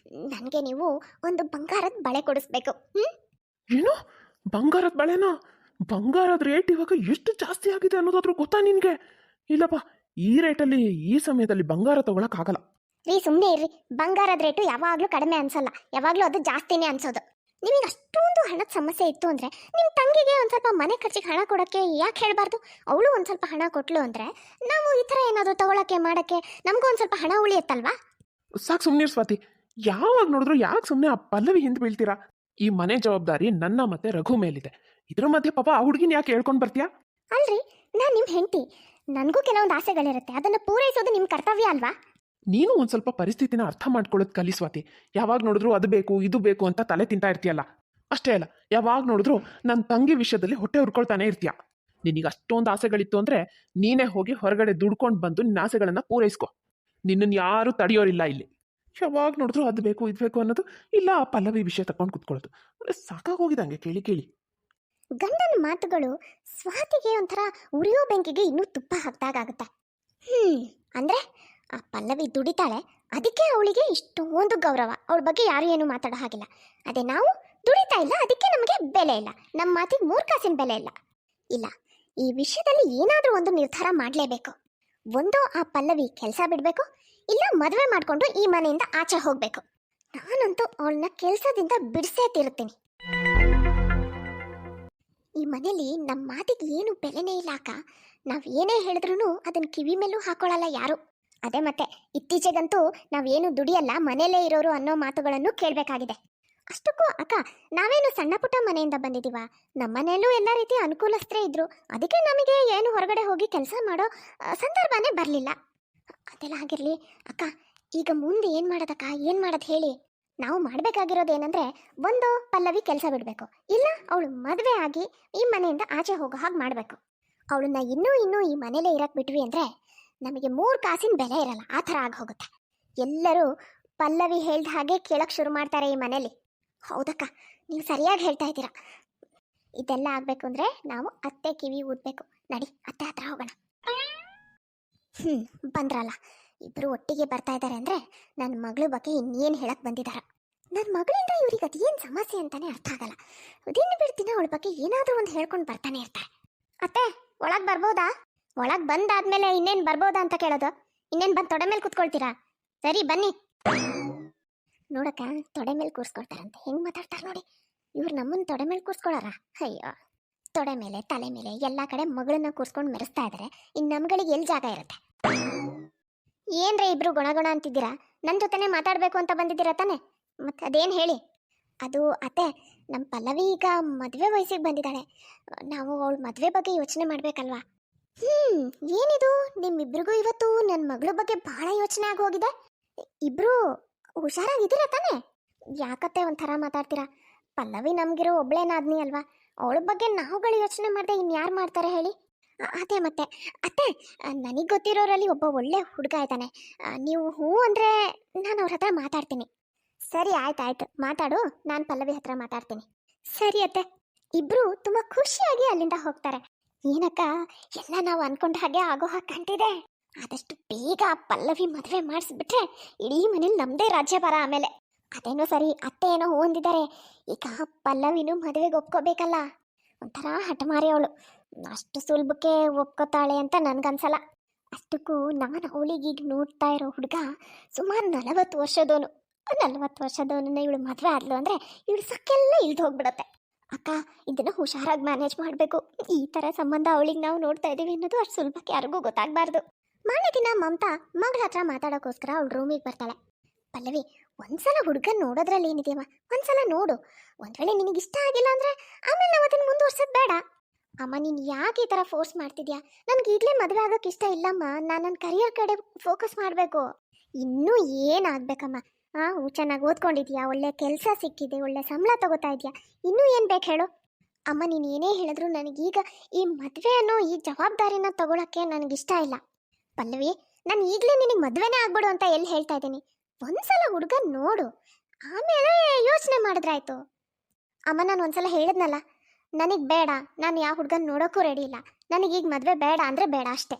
ನನಗೆ ನೀವು ಒಂದು ಬಂಗಾರದ ಬಳೆ ಕೊಡಿಸ್ಬೇಕು. ಏನು, ಬಂಗಾರದ ಬಳೆನಾ? ಬಂಗಾರದ ರೇಟ್ ಇವಾಗ ಎಷ್ಟು ಜಾಸ್ತಿ ಆಗಿದೆ ಅನ್ನೋದಾದ್ರೂ ಗೊತ್ತಾ ನಿನಗೆ? ಇಲ್ಲಪ್ಪ, ಈ ರೇಟಲ್ಲಿ ಈ ಸಮಯದಲ್ಲಿ ಬಂಗಾರ ತಗೊಳಕ್ಕಾಗಲ್ಲ. ರೀ, ಸುಮ್ಮನೆ ಇರ್ರಿ. ಬಂಗಾರದ ರೇಟು ಯಾವಾಗಲೂ ಕಡಿಮೆ ಅನ್ಸಲ್ಲ, ಯಾವಾಗಲೂ ಅದು ಜಾಸ್ತಿನೇ ಅನ್ಸೋದು. ನಿಮಗೆ ಅಷ್ಟೊಂದು ಹಣದ ಸಮಸ್ಯೆ ಇತ್ತು ಅಂದರೆ ನಿಮ್ಮ ತಂಗಿಗೆ ಒಂದು ಸ್ವಲ್ಪ ಮನೆ ಖರ್ಚಿಗೆ ಹಣ ಕೊಡೋಕ್ಕೆ ಯಾಕೆ ಹೇಳಬಾರ್ದು? ಅವಳು ಒಂದು ಸ್ವಲ್ಪ ಹಣ ಕೊಟ್ಲು ಅಂದರೆ ನಾವು ಈ ಥರ ಏನಾದರೂ ತಗೊಳಕ್ಕೆ ಮಾಡೋಕ್ಕೆ ನಮಗೂ ಒಂದು ಸ್ವಲ್ಪ ಹಣ ಉಳಿಯುತ್ತಲ್ವಾ? ಸಾಕು ಸುಮ್ಮನೆ ಸ್ವಾತಿ, ಯಾವಾಗ ನೋಡಿದ್ರು ಯಾಕೆ ಸುಮ್ಮನೆ ಆ ಪಲ್ಲವಿ ಹಿಂದೆ ಬೀಳ್ತೀರಾ? ಈ ಮನೆ ಜವಾಬ್ದಾರಿ ನನ್ನ ಮತ್ತೆ ರಘು ಮೇಲಿದೆ. ಇದ್ರ ಮಧ್ಯೆ ಪಾಪ ಆ ಹುಡುಗಿನ ಯಾಕೆ ಹೇಳ್ಕೊಂಡು ಬರ್ತೀಯಾ? ಅಲ್ರಿ, ನಾನು ನಿಮ್ಮ ಹೆಂಡತಿ, ನನಗೂ ಕೆಲವೊಂದು ಆಸೆಗಳಿರುತ್ತೆ, ಅದನ್ನು ಪೂರೈಸೋದು ನಿಮ್ಮ ಕರ್ತವ್ಯ ಅಲ್ವಾ? ನೀನು ಒಂದು ಸ್ವಲ್ಪ ಪರಿಸ್ಥಿತಿನ ಅರ್ಥ ಮಾಡ್ಕೊಳ್ಳೋದು ಕಲಿ ಸ್ವಾತಿ. ಯಾವಾಗ ನೋಡಿದ್ರು ಅದು ಬೇಕು ಇದು ಬೇಕು ಅಂತ ತಲೆ ತಿಂತಾ ಇರ್ತೀಯಲ್ಲ. ಅಷ್ಟೇ ಅಲ್ಲ, ಯಾವಾಗ ನೋಡಿದ್ರು ನನ್ನ ತಂಗಿ ವಿಷಯದಲ್ಲಿ ಹೊಟ್ಟೆ ಹುರ್ಕೊಳ್ತಾನೆ ಇರ್ತೀಯ. ನಿನಗೆ ಅಷ್ಟೊಂದು ಆಸೆಗಳಿತ್ತು ಅಂದರೆ ನೀನೇ ಹೋಗಿ ಹೊರಗಡೆ ದುಡ್ಕೊಂಡು ಬಂದು ನಿನ್ನ ಆಸೆಗಳನ್ನು ಪೂರೈಸ್ಕೊ. ನಿನ್ನನ್ನು ಯಾರೂ ತಡೆಯೋರಿಲ್ಲ ಇಲ್ಲಿ. ಯಾವಾಗ ನೋಡಿದ್ರು ಅದು ಬೇಕು ಇದು ಬೇಕು ಅನ್ನೋದು, ಇಲ್ಲ ಆ ಪಲ್ಲವಿ ವಿಷಯ ತಗೊಂಡು ಕುತ್ಕೊಳ್ಳೋದು. ಸಾಕಾಗೋಗಿದಂಗೆ ಕೇಳಿ ಕೇಳಿ. ಗಂಡನ ಮಾತುಗಳು ಸ್ವಾತಿಗೆ ಒಂಥರ ಉರಿಯೋ ಬೆಂಕಿಗೆ ಇನ್ನೂ ತುಪ್ಪ ಹಾಕ್ದಾಗುತ್ತೆ. ಅಂದ್ರೆ ಆ ಪಲ್ಲವಿ ದುಡಿತಾಳೆ, ಅದಕ್ಕೆ ಅವಳಿಗೆ ಇಷ್ಟೊಂದು ಗೌರವ. ಅವಳ ಬಗ್ಗೆ ಯಾರು ಏನು ಮಾತಾಡೋ ಹಾಗಿಲ್ಲ. ಅದೇ ನಾವು ದುಡಿತಾ ಇಲ್ಲ, ಅದಕ್ಕೆ ನಮಗೆ ಬೆಲೆ ಇಲ್ಲ, ನಮ್ಮ ಮಾತಿಗೆ 3 ಕಾಸಿನ ಬೆಲೆ ಇಲ್ಲ. ಇಲ್ಲ, ಈ ವಿಷಯದಲ್ಲಿ ಏನಾದರೂ ಒಂದು ನಿರ್ಧಾರ ಮಾಡಲೇಬೇಕು. ಒಂದು ಆ ಪಲ್ಲವಿ ಕೆಲಸ ಬಿಡಬೇಕು, ಇಲ್ಲ ಮದುವೆ ಮಾಡಿಕೊಂಡು ಈ ಮನೆಯಿಂದ ಆಚೆ ಹೋಗಬೇಕು. ನಾನಂತೂ ಅವಳನ್ನ ಕೆಲಸದಿಂದ ಬಿಡಿಸೇ ತೀರುತ್ತೀನಿ. ಈ ಮನೇಲಿ ನಮ್ಮ ಮಾತಿಗೆ ಏನು ಬೆಲೆನೇ ಇಲ್ಲ ಅಕ್ಕ. ನಾವು ಏನೇ ಹೇಳಿದ್ರು ಅದನ್ನ ಕಿವಿ ಮೇಲೂ ಹಾಕೊಳ್ಳಲ್ಲ ಯಾರು. ಅದೇ ಮತ್ತೆ ಇತ್ತೀಚೆಗಂತೂ ನಾವೇನು ದುಡಿಯಲ್ಲ, ಮನೇಲೇ ಇರೋರು ಅನ್ನೋ ಮಾತುಗಳನ್ನು ಕೇಳಬೇಕಾಗಿದೆ. ಅಷ್ಟಕ್ಕೂ ಅಕ್ಕ, ನಾವೇನು ಸಣ್ಣ ಪುಟ್ಟ ಮನೆಯಿಂದ ಬಂದಿದ್ದೀವ? ನಮ್ಮ ಮನೆಯಲ್ಲೂ ಎಲ್ಲ ರೀತಿಯ ಅನುಕೂಲಸ್ಥರೇ ಇದ್ರು. ಅದಕ್ಕೆ ನಮಗೆ ಏನು ಹೊರಗಡೆ ಹೋಗಿ ಕೆಲಸ ಮಾಡೋ ಸಂದರ್ಭನೇ ಬರಲಿಲ್ಲ. ಅದೆಲ್ಲ ಆಗಿರಲಿ ಅಕ್ಕ, ಈಗ ಮುಂದೆ ಏನು ಮಾಡೋದಕ್ಕ? ಏನು ಮಾಡೋದು ಹೇಳಿ? ನಾವು ಮಾಡಬೇಕಾಗಿರೋದು ಏನಂದ್ರೆ, ಒಂದು ಪಲ್ಲವಿ ಕೆಲಸ ಬಿಡಬೇಕು, ಇಲ್ಲ ಅವಳು ಮದುವೆ ಆಗಿ ಈ ಮನೆಯಿಂದ ಆಚೆ ಹೋಗೋ ಹಾಗೆ ಮಾಡಬೇಕು. ಅವಳನ್ನ ಇನ್ನೂ ಈ ಮನೇಲೇ ಇರಕ್ಕೆ ಬಿಟ್ವಿ ಅಂದರೆ ನಮಗೆ 3 ಕಾಸಿನ ಬೆಲೆ ಇರಲ್ಲ. ಆ ಥರ ಆಗಿ ಹೋಗುತ್ತೆ. ಎಲ್ಲರೂ ಪಲ್ಲವಿ ಹೇಳ್ದ ಹಾಗೆ ಕೇಳಕ್ಕೆ ಶುರು ಮಾಡ್ತಾರೆ ಈ ಮನೇಲಿ. ಹೌದಕ್ಕ, ನೀವು ಸರಿಯಾಗಿ ಹೇಳ್ತಾ ಇದ್ದೀರಾ. ಇದೆಲ್ಲ ಆಗಬೇಕು ಅಂದರೆ ನಾವು ಅತ್ತೆ ಕಿವಿ ಊದಬೇಕು. ನಡಿ, ಅತ್ತೆ ಹತ್ರ ಹೋಗೋಣ. ಬಂದ್ರಲ್ಲ, ಇಬ್ಬರು ಒಟ್ಟಿಗೆ ಬರ್ತಾ ಇದ್ದಾರೆ ಅಂದರೆ ನನ್ನ ಮಗಳ ಬಗ್ಗೆ ಇನ್ನೇನು ಹೇಳಕ್ಕೆ ಬಂದಿದ್ದಾರೆ. ನನ್ನ ಮಗಳಿಂದ ಇವ್ರಿಗೆ ಅದೇನು ಸಮಸ್ಯೆ ಅಂತಾನೆ ಅರ್ಥ ಆಗಲ್ಲ. ದಿನ ಬಿಡ್ತಿನ ಅವಳ ಬಗ್ಗೆ ಏನಾದರೂ ಒಂದು ಹೇಳ್ಕೊಂಡು ಬರ್ತಾನೆ ಇರ್ತಾರೆ. ಅತ್ತೆ, ಒಳಗೆ ಬರ್ಬೋದಾ? ಒಳಗೆ ಬಂದಾದ್ಮೇಲೆ ಇನ್ನೇನು ಬರ್ಬೋದಾ ಅಂತ ಕೇಳೋದು. ಇನ್ನೇನು ಬಂದು ತೊಡೆ ಮೇಲೆ ಕೂತ್ಕೊಳ್ತೀರಾ? ಸರಿ ಬನ್ನಿ. ನೋಡಕ್ಕ, ತೊಡೆ ಮೇಲೆ ಕೂರಿಸ್ಕೊಳ್ತಾರಂತೆ. ಹೆಂಗೆ ಮಾತಾಡ್ತಾರೆ ನೋಡಿ. ಇವ್ರು ನಮ್ಮನ್ನು ತೊಡೆ ಮೇಲೆ ಕೂರಿಸ್ಕೊಳ್ಳಾರ? ಅಯ್ಯೋ, ತೊಡೆ ಮೇಲೆ ತಲೆ ಮೇಲೆ ಎಲ್ಲ ಕಡೆ ಮಗಳನ್ನ ಕೂರಿಸ್ಕೊಂಡು ಮೆರೆಸ್ತಾ ಇದ್ದಾರೆ. ಇನ್ನು ನಮ್ಗಳಿಗೆ ಎಲ್ಲಿ ಜಾಗ ಇರುತ್ತೆ? ಏನ್ರೆ ಇಬ್ರು ಗುಣ ಅಂತಿದ್ದೀರಾ? ನನ್ನ ಜೊತೆನೆ ಮಾತಾಡಬೇಕು ಅಂತ ಬಂದಿದ್ದೀರಾ ತಾನೆ? ಮತ್ತೆ ಅದೇನು ಹೇಳಿ? ಅದು ಅತ್ತೆ, ನಮ್ಮ ಪಲ್ಲವಿ ಈಗ ಮದುವೆ ವಯಸ್ಸಿಗೆ ಬಂದಿದ್ದಾಳೆ. ನಾವು ಅವಳ ಮದುವೆ ಬಗ್ಗೆ ಯೋಚನೆ ಮಾಡಬೇಕಲ್ವಾ? ಏನಿದು ನಿಮ್ಮಿಬ್ರಿಗೂ ಇವತ್ತು ನನ್ನ ಮಗಳ ಬಗ್ಗೆ ಬಹಳ ಯೋಚನೆ ಆಗಿ ಹೋಗಿದೆ. ಇಬ್ರು ಹುಷಾರಾಗಿದ್ದೀರಾ ತಾನೆ? ಯಾಕತ್ತೆ ಒಂಥರ ಮಾತಾಡ್ತೀರಾ? ಪಲ್ಲವಿ ನಮಗಿರೋ ಒಬ್ಳೇ ನಾದ್ನಿ ಅಲ್ವಾ? ಅವಳ ಬಗ್ಗೆ ನಾವುಗಳು ಯೋಚನೆ ಮಾಡದೆ ಇನ್ಯಾರು ಮಾಡ್ತಾರೆ ಹೇಳಿ? ಅದೇ ಮತ್ತೆ ಅತ್ತೆ, ನನಗೆ ಗೊತ್ತಿರೋರಲ್ಲಿ ಒಬ್ಬ ಒಳ್ಳೆ ಹುಡುಗ ಇದ್ದಾನೆ. ನೀವು ಹ್ಞೂ ಅಂದರೆ ನಾನು ಅವ್ರ ಹತ್ರ ಮಾತಾಡ್ತೀನಿ. ಸರಿ, ಆಯ್ತು ಮಾತಾಡು. ನಾನು ಪಲ್ಲವಿ ಹತ್ರ ಮಾತಾಡ್ತೀನಿ. ಸರಿ ಅತ್ತೆ. ಇಬ್ರು ತುಂಬ ಖುಷಿಯಾಗಿ ಅಲ್ಲಿಂದ ಹೋಗ್ತಾರೆ. ಏನಕ್ಕ, ಎಲ್ಲ ನಾವು ಅನ್ಕೊಂಡ ಹಾಗೆ ಆಗೋ ಹಾಗೆ ಕಾಣ್ತಿದೆ. ಆದಷ್ಟು ಬೇಗ ಆ ಪಲ್ಲವಿ ಮದುವೆ ಮಾಡಿಸ್ಬಿಟ್ರೆ ಇಡೀ ಮನೇಲಿ ನಮ್ಮದೇ ರಾಜ್ಯಭಾರ. ಆಮೇಲೆ ಅದೇನೋ ಸರಿ, ಅತ್ತೆ ಏನೋ ಹೂ ಅಂದಿದ್ದಾರೆ. ಈಗ ಪಲ್ಲವಿನೂ ಮದುವೆಗೆ ಒಪ್ಕೋಬೇಕಲ್ಲ. ಒಂಥರ ಹಠಮಾರಿ ಅವಳು. ಅಷ್ಟು ಸುಲಭಕ್ಕೆ ಒಪ್ಕೋತಾಳೆ ಅಂತ ನನ್ಗನ್ಸಲ್ಲ. ಅಷ್ಟಕ್ಕೂ ನಾನು ಅವಳಿಗೀಗ ನೋಡ್ತಾ ಇರೋ ಹುಡುಗ ಸುಮಾರು 40 ವರ್ಷದವನು. 40 ವರ್ಷದವನನ್ನ ಇವಳು ಮದುವೆ ಆದ್ಲು ಅಂದರೆ ಇವಳು ಸಕ್ಕೆಲ್ಲ ಇಳ್ದು ಹೋಗ್ಬಿಡತ್ತೆ. ಅಕ್ಕ, ಇದನ್ನು ಹುಷಾರಾಗಿ ಮ್ಯಾನೇಜ್ ಮಾಡಬೇಕು. ಈ ಥರ ಸಂಬಂಧ ಅವಳಿಗೆ ನಾವು ನೋಡ್ತಾ ಇದ್ದೀವಿ ಅನ್ನೋದು ಅಷ್ಟು ಸುಲಭಕ್ಕೆ ಯಾರಿಗೂ ಗೊತ್ತಾಗಬಾರ್ದು. ಮಾರನೇ ದಿನ ಮಮತಾ ಮಗಳ ಹತ್ರ ಮಾತಾಡೋಕ್ಕೋಸ್ಕರ ಅವಳು ರೂಮಿಗೆ ಬರ್ತಾಳೆ. ಪಲ್ಲವಿ, ಒಂದ್ಸಲ ಹುಡುಗನ್ ನೋಡೋದ್ರಲ್ಲಿ ಏನಿದೆಯಮ್ಮ, ಒಂದ್ಸಲ ನೋಡು. ಒಂದ್ ವೇಳೆ ನಿನಗೆ ಇಷ್ಟ ಆಗಿಲ್ಲ ಅಂದರೆ ಆಮೇಲೆ ನಾವು ಅದನ್ನು ಮುಂದುವರ್ಸೋದು ಬೇಡ. ಅಮ್ಮ, ನೀನು ಯಾಕೆ ಈ ಥರ ಫೋರ್ಸ್ ಮಾಡ್ತಿದ್ಯಾ? ನನಗೆ ಈಗಲೇ ಮದುವೆ ಆಗೋಕ್ಕೆ ಇಷ್ಟ ಇಲ್ಲಮ್ಮ. ನಾನು ನನ್ನ ಕರಿಯರ್ ಕಡೆ ಫೋಕಸ್ ಮಾಡಬೇಕು. ಇನ್ನೂ ಏನಾಗಬೇಕಮ್ಮ? ಚೆನ್ನಾಗಿ ಓದ್ಕೊಂಡಿದ್ಯಾ, ಒಳ್ಳೆ ಕೆಲಸ ಸಿಕ್ಕಿದೆ, ಒಳ್ಳೆ ಸಂಬಳ ತಗೋತಾ ಇದೆಯಾ, ಇನ್ನೂ ಏನು ಬೇಕು ಹೇಳು? ಅಮ್ಮ, ನೀನು ಏನೇ ಹೇಳಿದ್ರು ನನಗೀಗ ಈ ಮದುವೆ ಅನ್ನೋ ಈ ಜವಾಬ್ದಾರಿನ ತಗೊಳಕ್ಕೆ ನನಗಿಷ್ಟ ಇಲ್ಲ. ಪಲ್ಲವಿ, ನಾನು ಈಗಲೇ ನಿನಗೆ ಮದುವೆನೇ ಆಗ್ಬಿಡು ಅಂತ ಎಲ್ಲಿ ಹೇಳ್ತಾ ಇದ್ದೀನಿ. ಒಂದ್ಸಲ ಹುಡುಗ ನೋಡು, ಆಮೇಲೆ ಯೋಚನೆ ಮಾಡಿದ್ರಾಯ್ತು. ಅಮ್ಮ, ನಾನು ಒಂದ್ಸಲ ಹೇಳಿದ್ನಲ್ಲ, ನನಗೆ ಬೇಡ, ನಾನು ಯಾವ ಹುಡುಗನ ನೋಡೋಕ್ಕೂ ರೆಡಿ ಇಲ್ಲ. ನನಗೀಗ ಮದುವೆ ಬೇಡ ಅಂದರೆ ಬೇಡ ಅಷ್ಟೇ.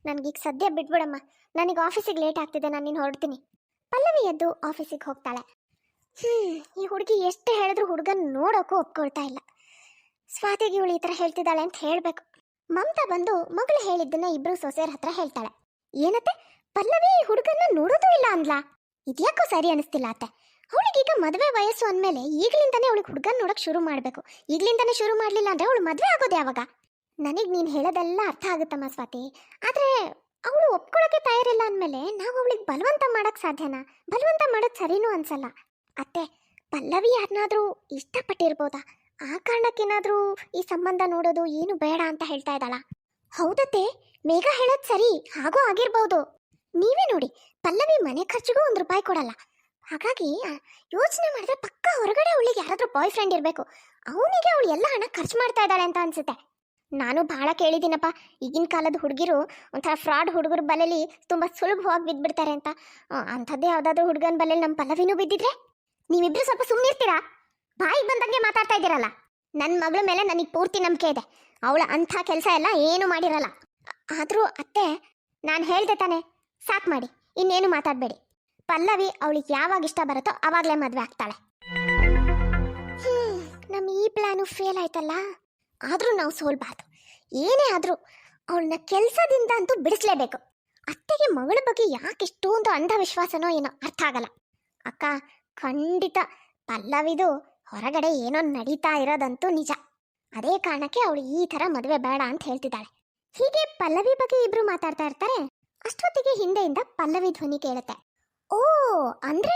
ನನಗೀಗ ಸದ್ಯ ಬಿಟ್ಬಿಡಮ್ಮ, ನನಗೆ ಆಫೀಸಿಗೆ ಲೇಟ್ ಆಗ್ತಿದೆ, ನಾನು ನೀನು ಹೊರಡ್ತೀನಿ. ಪಲ್ಲವಿ ಎದ್ದು ಆಫೀಸಿಗೆ ಹೋಗ್ತಾಳೆ. ಈ ಹುಡುಗಿ ಎಷ್ಟು ಹೇಳಿದ್ರು ಹುಡುಗನ ನೋಡೋಕ್ಕೂ ಒಪ್ಕೊಳ್ತಾ ಇಲ್ಲ. ಸ್ವಾತಿಗೆ ಇವಳು ಈ ಥರ ಹೇಳ್ತಿದ್ದಾಳೆ ಅಂತ ಹೇಳಬೇಕು. ಮಮತಾ ಬಂದು ಮಗಳು ಹೇಳಿದ್ದನ್ನ ಇಬ್ರು ಸೊಸೆಯರ ಹತ್ರ ಹೇಳ್ತಾಳೆ. ಏನತ್ತೆ, ಪಲ್ಲವಿ ಹುಡುಗನ್ನ ನೋಡೋದು ಇಲ್ಲ ಅಂದ್ಲಾ? ಇದ್ಯಾಕೋ ಸರಿ ಅನಿಸ್ತಿಲ್ಲ ಅತ್ತೆ. ಅವಳಿಗೀಗ ಮದುವೆ ವಯಸ್ಸು ಅಂದಮೇಲೆ ಈಗಲಿಂದನೇ ಅವಳಿಗೆ ಹುಡುಗನ ನೋಡೋಕೆ ಶುರು ಮಾಡಬೇಕು. ಈಗಲಿಂದನೇ ಶುರು ಮಾಡಲಿಲ್ಲ ಅಂದರೆ ಅವಳು ಮದುವೆ ಆಗೋದು ಯಾವಾಗ? ನನಗೆ ನೀನು ಹೇಳೋದೆಲ್ಲ ಅರ್ಥ ಆಗುತ್ತಮ್ಮ ಸ್ವಾತಿ. ಆದರೆ ಅವಳು ಒಪ್ಕೊಳ್ಳೋಕೆ ತಯಾರಿಲ್ಲ ಅಂದಮೇಲೆ ನಾವು ಅವಳಿಗೆ ಬಲವಂತ ಮಾಡೋಕ್ಕೆ ಸಾಧ್ಯನಾ? ಬಲವಂತ ಮಾಡೋದು ಸರಿನೂ ಅನ್ಸಲ್ಲ ಅತ್ತೆ. ಪಲ್ಲವಿ ಯಾರನ್ನಾದರೂ ಇಷ್ಟಪಟ್ಟಿರ್ಬೋದಾ? ಆ ಕಾರಣಕ್ಕೇನಾದರೂ ಈ ಸಂಬಂಧ ನೋಡೋದು ಏನು ಬೇಡ ಅಂತ ಹೇಳ್ತಾ ಇದ್ದಾಳ? ಹೌದತ್ತೆ, ಮೇಘ ಹೇಳೋದು ಸರಿ, ಹಾಗೂ ಆಗಿರ್ಬೋದು. ನೀವೇ ನೋಡಿ, ಪಲ್ಲವಿ ಮನೆ ಖರ್ಚಿಗೂ 1 ರೂಪಾಯಿ ಕೊಡಲ್ಲ. ಹಾಗಾಗಿ ಯೋಚನೆ ಮಾಡಿದ್ರೆ ಪಕ್ಕ ಹೊರಗಡೆ ಅವಳಿಗೆ ಯಾರಾದ್ರೂ ಬಾಯ್ ಫ್ರೆಂಡ್ ಇರಬೇಕು. ಅವನಿಗೆ ಅವಳು ಎಲ್ಲ ಹಣ ಖರ್ಚು ಮಾಡ್ತಾ ಇದ್ದಾಳೆ ಅಂತ ಅನ್ಸುತ್ತೆ. ನಾನು ಬಹಳ ಕೇಳಿದ್ದೀನಪ್ಪ, ಈಗಿನ ಕಾಲದ ಹುಡುಗಿರು ಒಂಥರ ಫ್ರಾಡ್ ಹುಡುಗರ ಬಲೆಯಲ್ಲಿ ತುಂಬಾ ಸುಲಭವಾಗಿ ಬಿದ್ಬಿಡ್ತಾರೆ ಅಂತ. ಅಂಥದ್ದೇ ಯಾವ್ದಾದ್ರು ಹುಡುಗನ ಬಲೆಯಲ್ಲಿ ನಮ್ಮ ಪಲ್ಲವಿನೂ ಬಿದ್ದಿದ್ರೆ ನೀವಿಬ್ರು ಸ್ವಲ್ಪ ಸುಮ್ಮನಿರ್ತೀರಾ? ಬಾಯಿಗೆ ಬಂದಂಗೆ ಮಾತಾಡ್ತಾ ಇದ್ದೀರಲ್ಲ. ನನ್ನ ಮಗಳ ಮೇಲೆ ನನಗೆ ಪೂರ್ತಿ ನಂಬಿಕೆ ಇದೆ. ಅವಳ ಅಂಥ ಕೆಲಸ ಎಲ್ಲ ಏನು ಮಾಡಿರಲ್ಲ. ಆದರೂ ಅತ್ತೆ, ನಾನು ಹೇಳ್ದೆ ತಾನೆ, ಸಾಕು ಮಾಡಿ, ಇನ್ನೇನು ಮಾತಾಡಬೇಡಿ. ಪಲ್ಲವಿ ಅವಳಿಗೆ ಯಾವಾಗ ಇಷ್ಟ ಬರುತ್ತೋ ಆವಾಗಲೇ ಮದುವೆ ಆಗ್ತಾಳೆ. ನಮ್ಮ ಈ ಪ್ಲಾನು ಫೇಲ್ ಆಯ್ತಲ್ಲ. ಆದರೂ ನಾವು ಸೋಲ್ಬಾರ್ದು. ಏನೇ ಆದರೂ ಅವಳನ್ನ ಕೆಲಸದಿಂದ ಅಂತೂ ಬಿಡಿಸ್ಲೇಬೇಕು. ಅತ್ತೆಗೆ ಮಗಳ ಬಗ್ಗೆ ಯಾಕೆ ಇಷ್ಟೊಂದು ಅಂಧವಿಶ್ವಾಸನೋ ಏನೋ ಅರ್ಥ ಆಗಲ್ಲ. ಅಕ್ಕ, ಖಂಡಿತ ಪಲ್ಲವಿದು ಹೊರಗಡೆ ಏನೋ ನಡೀತಾ ಇರೋದಂತೂ ನಿಜ. ಅದೇ ಕಾರಣಕ್ಕೆ ಅವಳು ಈ ಥರ ಮದುವೆ ಬೇಡ ಅಂತ ಹೇಳ್ತಿದ್ದಾಳೆ. ಹೀಗೆ ಪಲ್ಲವಿ ಬಗ್ಗೆ ಇಬ್ರು ಮಾತಾಡ್ತಾ ಇರ್ತಾರೆ. ಅಷ್ಟೊತ್ತಿಗೆ ಹಿಂದೆಯಿಂದ ಪಲ್ಲವಿ ಧ್ವನಿ ಕೇಳುತ್ತೆ. ಓ, ಅಂದ್ರೆ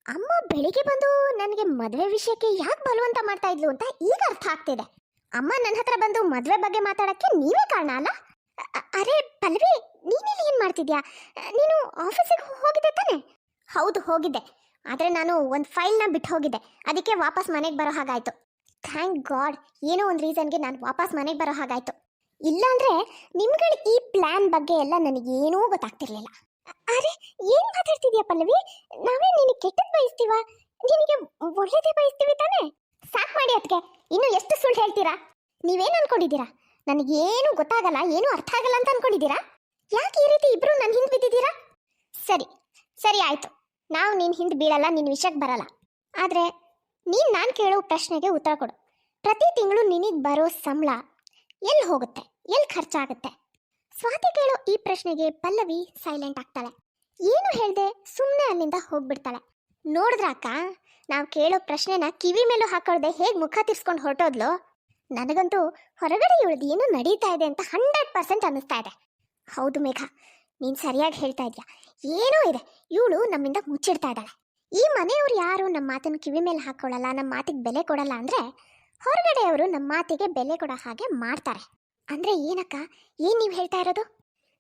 ಅಮ್ಮ ಬೆಳಿಗ್ಗೆ ಬಂದು ನನಗೆ ಮದುವೆ ವಿಷಯಕ್ಕೆ ಯಾಕೆ ಬಲವಂತ ಮಾಡ್ತಾ ಇದ್ಲು ಅಂತ ಈಗ ಅರ್ಥ ಆಗ್ತಿದೆ. ಅಮ್ಮ ನನ್ನ ಹತ್ರ ಬಂದು ಮದುವೆ ಬಗ್ಗೆ ಮಾತಾಡಕ್ಕೆ ನೀವೇ ಕಾರಣ ಅಲ್ಲ? ಅರೆ ಪಲ್ಲವಿ, ನೀನಿಲ್ಲಿ ಏನು ಮಾಡ್ತಿದ್ಯಾ? ನೀನು ಆಫೀಸಿಗೆ ಹೋಗಿದ್ದೆ ತಾನೆ? ಹೌದು, ಹೋಗಿದ್ದೆ. ಆದರೆ ನಾನು ಒಂದು ಫೈಲ್ನ ಬಿಟ್ಟು ಹೋಗಿದ್ದೆ. ಅದಕ್ಕೆ ವಾಪಸ್ ಮನೆಗೆ ಬರೋ ಹಾಗಾಯ್ತು. ಥ್ಯಾಂಕ್ ಗಾಡ್, ಏನೋ ಒಂದು ರೀಸನ್ಗೆ ನಾನು ವಾಪಸ್ ಮನೆಗೆ ಬರೋ ಹಾಗಾಯ್ತು. ಇಲ್ಲಾಂದ್ರೆ ನಿಮ್ಗಳ ಈ ಪ್ಲಾನ್ ಬಗ್ಗೆ ಎಲ್ಲ ನನಗೇನೂ ಗೊತ್ತಾಗ್ತಿರ್ಲಿಲ್ಲ. ಅರೆ, ಏನು ಮಾತಾಡ್ತಿದ್ಯಾ ಪಲ್ಲವಿ? ನಾವೇ ನಿನಗೆ ಕೆಟ್ಟದ್ದು ಬಯಸ್ತೀವ? ನಿನಗೆ ಒಳ್ಳೇದೇ ಬಯಸ್ತೀವಿ ತಾನೆ? ಸಾಕು ಮಾಡಿ ಅದಕ್ಕೆ. ಇನ್ನು ಎಷ್ಟು ಸುಳ್ಳು ಹೇಳ್ತೀರಾ? ನೀವೇನು ಅನ್ಕೊಂಡಿದ್ದೀರಾ? ನನಗೇನು ಗೊತ್ತಾಗಲ್ಲ, ಏನೂ ಅರ್ಥ ಆಗಲ್ಲ ಅಂತ ಅನ್ಕೊಂಡಿದ್ದೀರಾ? ಯಾಕೆ ಈ ರೀತಿ ಇಬ್ರು ನನ್ನ ಹಿಂದೆ ಬಿದ್ದಿದ್ದೀರಾ? ಸರಿ ಸರಿ ಆಯ್ತು, ನಾವು ನಿನ್ನ ಹಿಂದೆ ಬೀಳಲ್ಲ, ನಿನ್ನ ವಿಷಯಕ್ಕೆ ಬರಲ್ಲ. ಆದರೆ ನೀನು ನಾನು ಕೇಳೋ ಪ್ರಶ್ನೆಗೆ ಉತ್ತರ ಕೊಡು. ಪ್ರತಿ ತಿಂಗಳು ನಿನಗೆ ಬರೋ ಸಂಬಳ ಎಲ್ಲಿ ಹೋಗುತ್ತೆ, ಎಲ್ಲಿ ಖರ್ಚಾಗುತ್ತೆ? ಸ್ವಾತಿ ಕೇಳೋ ಈ ಪ್ರಶ್ನೆಗೆ ಪಲ್ಲವಿ ಸೈಲೆಂಟ್ ಆಗ್ತಾಳೆ. ಏನು ಹೇಳ್ದೆ ಸುಮ್ಮನೆ ಅಲ್ಲಿಂದ ಹೋಗ್ಬಿಡ್ತಾಳೆ. ನೋಡಿದ್ರ ಅಕ್ಕ, ನಾವು ಕೇಳೋ ಪ್ರಶ್ನೆನ ಕಿವಿ ಮೇಲೂ ಹಾಕೊಳ್ದೆ ಹೇಗೆ ಮುಖ ತಿರ್ಸ್ಕೊಂಡು ಹೊರಟೋದ್ಲು. ನನಗಂತೂ ಹೊರಗಡೆ ಇವಳ್ದು ಏನೋ ನಡೀತಾ ಇದೆ ಅಂತ 100% ಅನ್ನಿಸ್ತಾ ಇದೆ. ಹೌದು ಮೇಘ, ನೀನು ಸರಿಯಾಗಿ ಹೇಳ್ತಾ ಇದೆಯಾ. ಏನೋ ಇದೆ, ಇವಳು ನಮ್ಮಿಂದ ಮುಚ್ಚಿಡ್ತಾ ಇದ್ದಾಳೆ. ಈ ಮನೆಯವ್ರು ಯಾರು ನಮ್ಮ ಮಾತನ್ನು ಕಿವಿ ಮೇಲೆ ಹಾಕೊಳ್ಳಲ್ಲ, ನಮ್ಮ ಮಾತಿಗೆ ಬೆಲೆ ಕೊಡಲ್ಲ ಅಂದರೆ ಹೊರಗಡೆಯವರು ನಮ್ಮ ಮಾತಿಗೆ ಬೆಲೆ ಕೊಡೋ ಹಾಗೆ ಮಾಡ್ತಾರೆ. ಅಂದರೆ ಏನಕ್ಕ, ಏನು ನೀವು ಹೇಳ್ತಾ ಇರೋದು?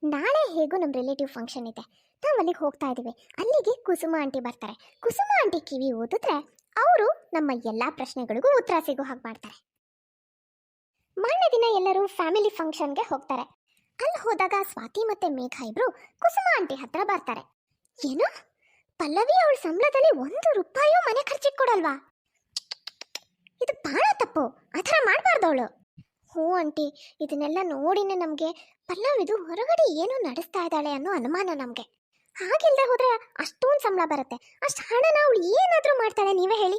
ನಾಳೆ ಹೇಗೂ ನಮ್ಮ ರಿಲೇಟಿವ್ ಫಂಕ್ಷನ್ ಇದೆ, ನಾವು ಅಲ್ಲಿಗೆ ಹೋಗ್ತಾ ಇದ್ದೀವಿ. ಅಲ್ಲಿಗೆ ಕುಸುಮ ಆಂಟಿ ಬರ್ತಾರೆ. ಕುಸುಮ ಆಂಟಿ ಕಿವಿ ಓದಿದ್ರೆ ಅವರು ನಮ್ಮ ಎಲ್ಲ ಪ್ರಶ್ನೆಗಳಿಗೂ ಉತ್ತರ ಸಿಗೋ ಹಾಗೆ ಮಾಡ್ತಾರೆ. ಮಾರನೇ ದಿನ ಎಲ್ಲರೂ ಫ್ಯಾಮಿಲಿ ಫಂಕ್ಷನ್ಗೆ ಹೋಗ್ತಾರೆ. ಅಲ್ಲಿ ಹೋದಾಗ ಸ್ವಾತಿ ಮತ್ತೆ ಮೇಘ ಇಬ್ರು ಕುಸುಮ ಆಂಟಿ ಹತ್ರ ಬರ್ತಾರೆ. ಏನು, ಪಲ್ಲವಿ ಅವಳ ಸಂಬಳದಲ್ಲಿ 1 ರೂಪಾಯೂ ಮನೆ ಖರ್ಚಿಗೆ ಕೊಡಲ್ವಾ? ಇದು ಬಹಳ ತಪ್ಪು, ಆ ಥರ ಮಾಡಬಾರ್ದು ಅವಳು. ಹ್ಞೂ ಆಂಟಿ, ಇದನ್ನೆಲ್ಲ ನೋಡಿನೇ ನಮಗೆ ಪಲ್ಲವಿದು ಹೊರಗಡೆ ಏನೋ ನಡೆಸ್ತಾ ಇದ್ದಾಳೆ ಅನ್ನೋ ಅನುಮಾನ ನಮಗೆ. ಹಾಗಿಲ್ಲದೆ ಹೋದರೆ ಅಷ್ಟೊಂದು ಸಂಬಳ ಬರುತ್ತೆ, ಅಷ್ಟು ಹಣನ ಅವಳು ಏನಾದರೂ ಮಾಡ್ತಾಳೆ, ನೀವೇ ಹೇಳಿ.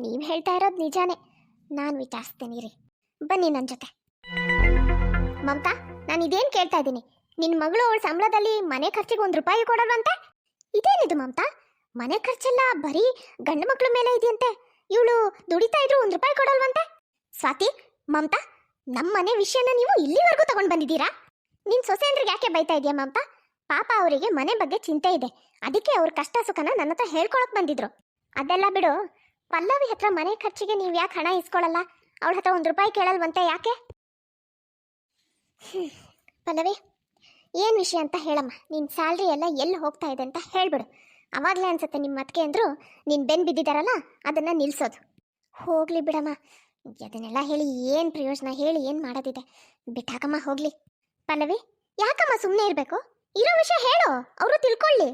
ನೀವು ಹೇಳ್ತಾ ಇರೋದು ನಿಜಾನೇ, ನಾನು ವಿಚಾರಿಸ್ತೇನೆ ರೀ, ಬನ್ನಿ ನನ್ನ ಜೊತೆ. ಮಮತಾ, ನಾನು ಇದೇನು ಕೇಳ್ತಾ ಇದ್ದೀನಿ, ನಿನ್ನ ಮಗಳು ಅವಳ ಸಂಬಳದಲ್ಲಿ ಮನೆ ಖರ್ಚಿಗೆ 1 ರೂಪಾಯಿ ಕೊಡಲ್ವಂತೆ? ಇದೇನಿದು ಮಮತಾ, ಮನೆ ಖರ್ಚೆಲ್ಲ ಬರೀ ಗಂಡು ಮಕ್ಕಳ ಮೇಲೆ ಇದೆಯಂತೆ, ಇವಳು ದುಡಿತಾ ಇದ್ರು 1 ರೂಪಾಯಿ ಕೊಡಲ್ವಂತೆ? ಸ್ವಾತಿ, ಮಮತಾ, ನಮ್ಮ ಮನೆ ವಿಷಯನ ನೀವು ಇಲ್ಲಿವರೆಗೂ ತಗೊಂಡು ಬಂದಿದ್ದೀರಾ? ನಿನ್ನ ಸೊಸೆಯಂದ್ರಿಗೆ ಯಾಕೆ ಬೈತಾ ಇದೆಯಾ ಮಮತಾ? ಪಾಪ ಅವರಿಗೆ ಮನೆ ಬಗ್ಗೆ ಚಿಂತೆ ಇದೆ, ಅದಕ್ಕೆ ಅವ್ರ ಕಷ್ಟ ಸುಖನ ನನ್ನ ಹತ್ರ ಹೇಳ್ಕೊಳಕ್ ಬಂದಿದ್ರು. ಅದೆಲ್ಲ ಬಿಡು, ಪಲ್ಲವಿ ಹತ್ರ ಮನೆ ಖರ್ಚಿಗೆ ನೀವು ಯಾಕೆ ಹಣ ಇಸ್ಕೊಳ್ಳಲ್ಲ? ಅವಳ ಹತ್ರ 1 ರೂಪಾಯಿ ಕೇಳಲ್ವಂತೆ, ಯಾಕೆ? ಪಲ್ಲವಿ, ಏನು ವಿಷಯ ಅಂತ ಹೇಳಮ್ಮ. ನಿನ್ನ ಸ್ಯಾಲ್ರಿ ಎಲ್ಲ ಎಲ್ಲಿ ಹೋಗ್ತಾ ಇದೆ ಅಂತ ಹೇಳ್ಬಿಡು. ಅವಾಗಲೇ ಅನ್ಸುತ್ತೆ ನಿಮ್ಮ ಅತ್ತಿಗೆ ಅಂದರು ನೀನು ಬೆನ್ನು ಬಿದ್ದಿದ್ದಾರಲ್ಲ ಅದನ್ನು ನಿಲ್ಲಿಸೋದು. ಹೋಗಲಿ ಬಿಡಮ್ಮ, ಅದನ್ನೆಲ್ಲ ಹೇಳಿ ಏನು ಪ್ರಯೋಜನ? ಹೇಳಿ ಏನು ಮಾಡೋದಿದೆ, ಬಿಟ್ಟಾಕಮ್ಮ ಹೋಗಲಿ. ಪಲ್ಲವಿ, ಯಾಕಮ್ಮ ಸುಮ್ಮನೆ ಇರಬೇಕು? ಇರೋ ವಿಷಯ ಹೇಳು, ಅವರು ತಿಳ್ಕೊಳ್ಳಿ.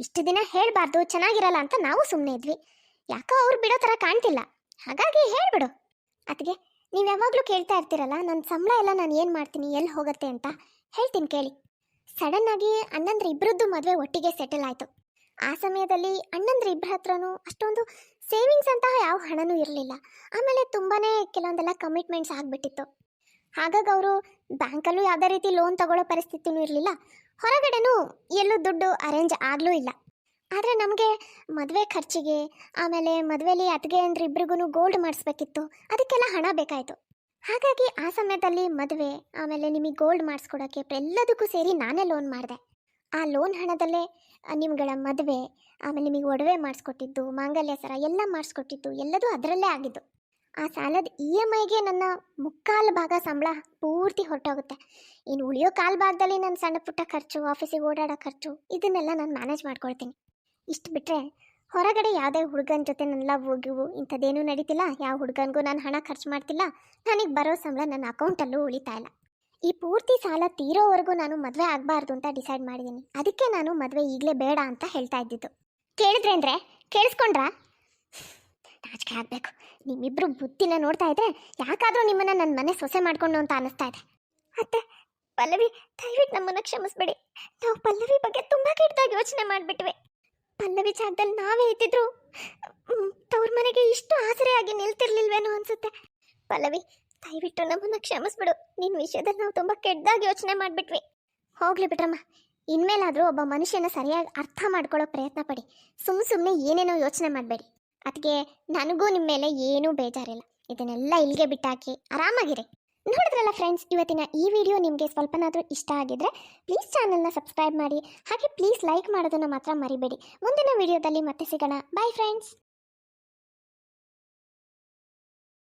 ಇಷ್ಟು ದಿನ ಹೇಳಬಾರ್ದು, ಚೆನ್ನಾಗಿರಲ್ಲ ಅಂತ ನಾವು ಸುಮ್ಮನೆ ಇದ್ವಿ. ಯಾಕೋ ಅವ್ರು ಬಿಡೋ ಥರ ಕಾಣ್ತಿಲ್ಲ, ಹಾಗಾಗಿ ಹೇಳ್ಬಿಡು. ಅದಕ್ಕೆ ನೀವು ಯಾವಾಗಲೂ ಕೇಳ್ತಾ ಇರ್ತೀರಲ್ಲ, ನನ್ನ ಸಂಬಳ ಎಲ್ಲ ನಾನು ಏನು ಮಾಡ್ತೀನಿ, ಎಲ್ಲಿ ಹೋಗುತ್ತೆ ಅಂತ. ಹೇಳ್ತೀನಿ ಕೇಳಿ. ಸಡನ್ನಾಗಿ ಅಣ್ಣಂದ್ರ ಇಬ್ಬರದ್ದು ಮದುವೆ ಒಟ್ಟಿಗೆ ಸೆಟಲ್ ಆಯಿತು. ಆ ಸಮಯದಲ್ಲಿ ಅಣ್ಣಂದ್ರ ಇಬ್ಬರ ಹತ್ರನೂ ಅಷ್ಟೊಂದು ಸೇವಿಂಗ್ಸ್ ಅಂತ ಯಾವ ಹಣನೂ ಇರಲಿಲ್ಲ. ಆಮೇಲೆ ತುಂಬಾ ಕೆಲವೊಂದೆಲ್ಲ ಕಮಿಟ್ಮೆಂಟ್ಸ್ ಆಗಿಬಿಟ್ಟಿತ್ತು. ಹಾಗಾಗಿ ಅವರು ಬ್ಯಾಂಕಲ್ಲೂ ಯಾವುದೇ ರೀತಿ ಲೋನ್ ತಗೊಳ್ಳೋ ಪರಿಸ್ಥಿತಿನೂ ಇರಲಿಲ್ಲ, ಹೊರಗಡೆನೂ ಎಲ್ಲೂ ದುಡ್ಡು ಅರೇಂಜ್ ಆಗಲೂ ಇಲ್ಲ. ಆದರೆ ನಮಗೆ ಮದುವೆ ಖರ್ಚಿಗೆ, ಆಮೇಲೆ ಮದುವೆಲಿ ಅತ್ತಿಗೆ ಅಂದ್ರೆ ಇಬ್ರಿಗೂ ಗೋಲ್ಡ್ ಮಾಡಿಸ್ಬೇಕಿತ್ತು, ಅದಕ್ಕೆಲ್ಲ ಹಣ ಬೇಕಾಯಿತು. ಹಾಗಾಗಿ ಆ ಸಮಯದಲ್ಲಿ ಮದುವೆ, ಆಮೇಲೆ ನಿಮಗೆ ಗೋಲ್ಡ್ ಮಾಡಿಸ್ಕೊಡೋಕ್ಕೆ ಎಲ್ಲದಕ್ಕೂ ಸೇರಿ ನಾನೇ ಲೋನ್ ಮಾಡಿದೆ. ಆ ಲೋನ್ ಹಣದಲ್ಲೇ ನಿಮ್ಗಳ ಮದುವೆ, ಆಮೇಲೆ ನಿಮಗೆ ಒಡವೆ ಮಾಡಿಸ್ಕೊಟ್ಟಿದ್ದು, ಮಾಂಗಲ್ಯ ಸರ ಎಲ್ಲ ಮಾಡಿಸ್ಕೊಟ್ಟಿದ್ದು ಎಲ್ಲದೂ ಅದರಲ್ಲೇ ಆಗಿದ್ದು. ಆ ಸಾಲದ EMIಗೆ ನನ್ನ ಮುಕ್ಕಾಲು ಭಾಗ ಸಂಬಳ ಪೂರ್ತಿ ಹೊರಟೋಗುತ್ತೆ. ಇನ್ನು ಉಳಿಯೋ ಕಾಲು ಭಾಗದಲ್ಲಿ ನನ್ನ ಸಣ್ಣ ಪುಟ್ಟ ಖರ್ಚು, ಆಫೀಸಿಗೆ ಓಡಾಡೋ ಖರ್ಚು ಇದನ್ನೆಲ್ಲ ನಾನು ಮ್ಯಾನೇಜ್ ಮಾಡ್ಕೊಳ್ತೀನಿ. ಇಷ್ಟು ಬಿಟ್ಟರೆ ಹೊರಗಡೆ ಯಾವುದೇ ಹುಡುಗನ ಜೊತೆ ನನ್ನ ಲವ್ ಗಿವು ಇಂಥದ್ದೇನೂ ನಡೀತಿಲ್ಲ. ಯಾವ ಹುಡುಗನಿಗೂ ನಾನು ಹಣ ಖರ್ಚು ಮಾಡ್ತಿಲ್ಲ. ನನಗೆ ಬರೋ ಸಂಬಳ ನನ್ನ ಅಕೌಂಟಲ್ಲೂ ಉಳಿತಾ ಇಲ್ಲ. ಈ ಪೂರ್ತಿ ಸಾಲ ತೀರೋವರೆಗೂ ನಾನು ಮದುವೆ ಆಗಬಾರ್ದು ಅಂತ ಡಿಸೈಡ್ ಮಾಡಿದ್ದೀನಿ. ಅದಕ್ಕೆ ನಾನು ಮದುವೆ ಈಗಲೇ ಬೇಡ ಅಂತ ಹೇಳ್ತಾ ಇದ್ದಿದ್ದು. ಕೇಳಿದ್ರೇಂದ್ರೆ ಕೇಳಿಸ್ಕೊಂಡ್ರಾ? ನಾಚಿಕೆ ಆಗಬೇಕು. ನಿಮ್ಮಿಬ್ರು ಬುದ್ಧಿನ ನೋಡ್ತಾ ಇದ್ರೆ ಯಾಕಾದರೂ ನಿಮ್ಮನ್ನು ನನ್ನ ಮನೆ ಸೊಸೆ ಮಾಡ್ಕೊಂಡು ಅಂತ ಅನ್ನಿಸ್ತಾ ಇದೆ. ಅತ್ತೆ, ಪಲ್ಲವಿ ದಯವಿಟ್ಟು ನಮ್ಮನ್ನು ಕ್ಷಮಿಸ್ಬೇಡಿ. ನಾವು ಪಲ್ಲವಿ ಬಗ್ಗೆ ತುಂಬ ಕೆಟ್ಟದಾಗಿ ಯೋಚನೆ ಮಾಡಿಬಿಟ್ವಿ. ಪಲ್ಲವಿ ಜಾಗದಲ್ಲಿ ನಾವೇ ಇದ್ದಿದ್ರು ತವ್ರ ಮನೆಗೆ ಇಷ್ಟು ಆಸರೆಯಾಗಿ ನಿಲ್ತಿರ್ಲಿಲ್ವೇನೋ ಅನ್ಸುತ್ತೆ. ಪಲ್ಲವಿ ದಯವಿಟ್ಟು ನಮ್ಮನ್ನು ಕ್ಷಮಿಸ್ಬಿಡು. ನಿನ್ನ ವಿಷಯದಲ್ಲಿ ನಾವು ತುಂಬ ಕೆಟ್ಟದಾಗಿ ಯೋಚನೆ ಮಾಡಿಬಿಟ್ವಿ. ಹೋಗ್ಲಿ ಬಿಟ್ರಮ್ಮ, ಇನ್ಮೇಲಾದರೂ ಒಬ್ಬ ಮನುಷ್ಯನ ಸರಿಯಾಗಿ ಅರ್ಥ ಮಾಡ್ಕೊಳ್ಳೋ ಪ್ರಯತ್ನ ಪಡಿ. ಸುಮ್ಮನೆ ಏನೇನೋ ಯೋಚನೆ ಮಾಡಬೇಡಿ. ಅದಕ್ಕೆ ನನಗೂ ನಿಮ್ಮ ಮೇಲೆ ಏನೂ ಬೇಜಾರಿಲ್ಲ. ಇದನ್ನೆಲ್ಲ ಇಲ್ಲಿಗೆ ಬಿಟ್ಟಾಕಿ ಆರಾಮಾಗಿರಿ. ನೋಡಿದ್ರಲ್ಲ ಫ್ರೆಂಡ್ಸ್, ಇವತ್ತಿನ ಈ ವಿಡಿಯೋ ನಿಮಗೆ ಸ್ವಲ್ಪನಾದರೂ ಇಷ್ಟ ಆಗಿದ್ರೆ ಪ್ಲೀಸ್ ಚಾನಲ್ನ ಸಬ್ಸ್ಕ್ರೈಬ್ ಮಾಡಿ. ಹಾಗೆ ಪ್ಲೀಸ್ ಲೈಕ್ ಮಾಡೋದನ್ನು ಮಾತ್ರ ಮರಿಬೇಡಿ. ಮುಂದಿನ ವಿಡಿಯೋದಲ್ಲಿ ಮತ್ತೆ ಸಿಗೋಣ. Bye friends.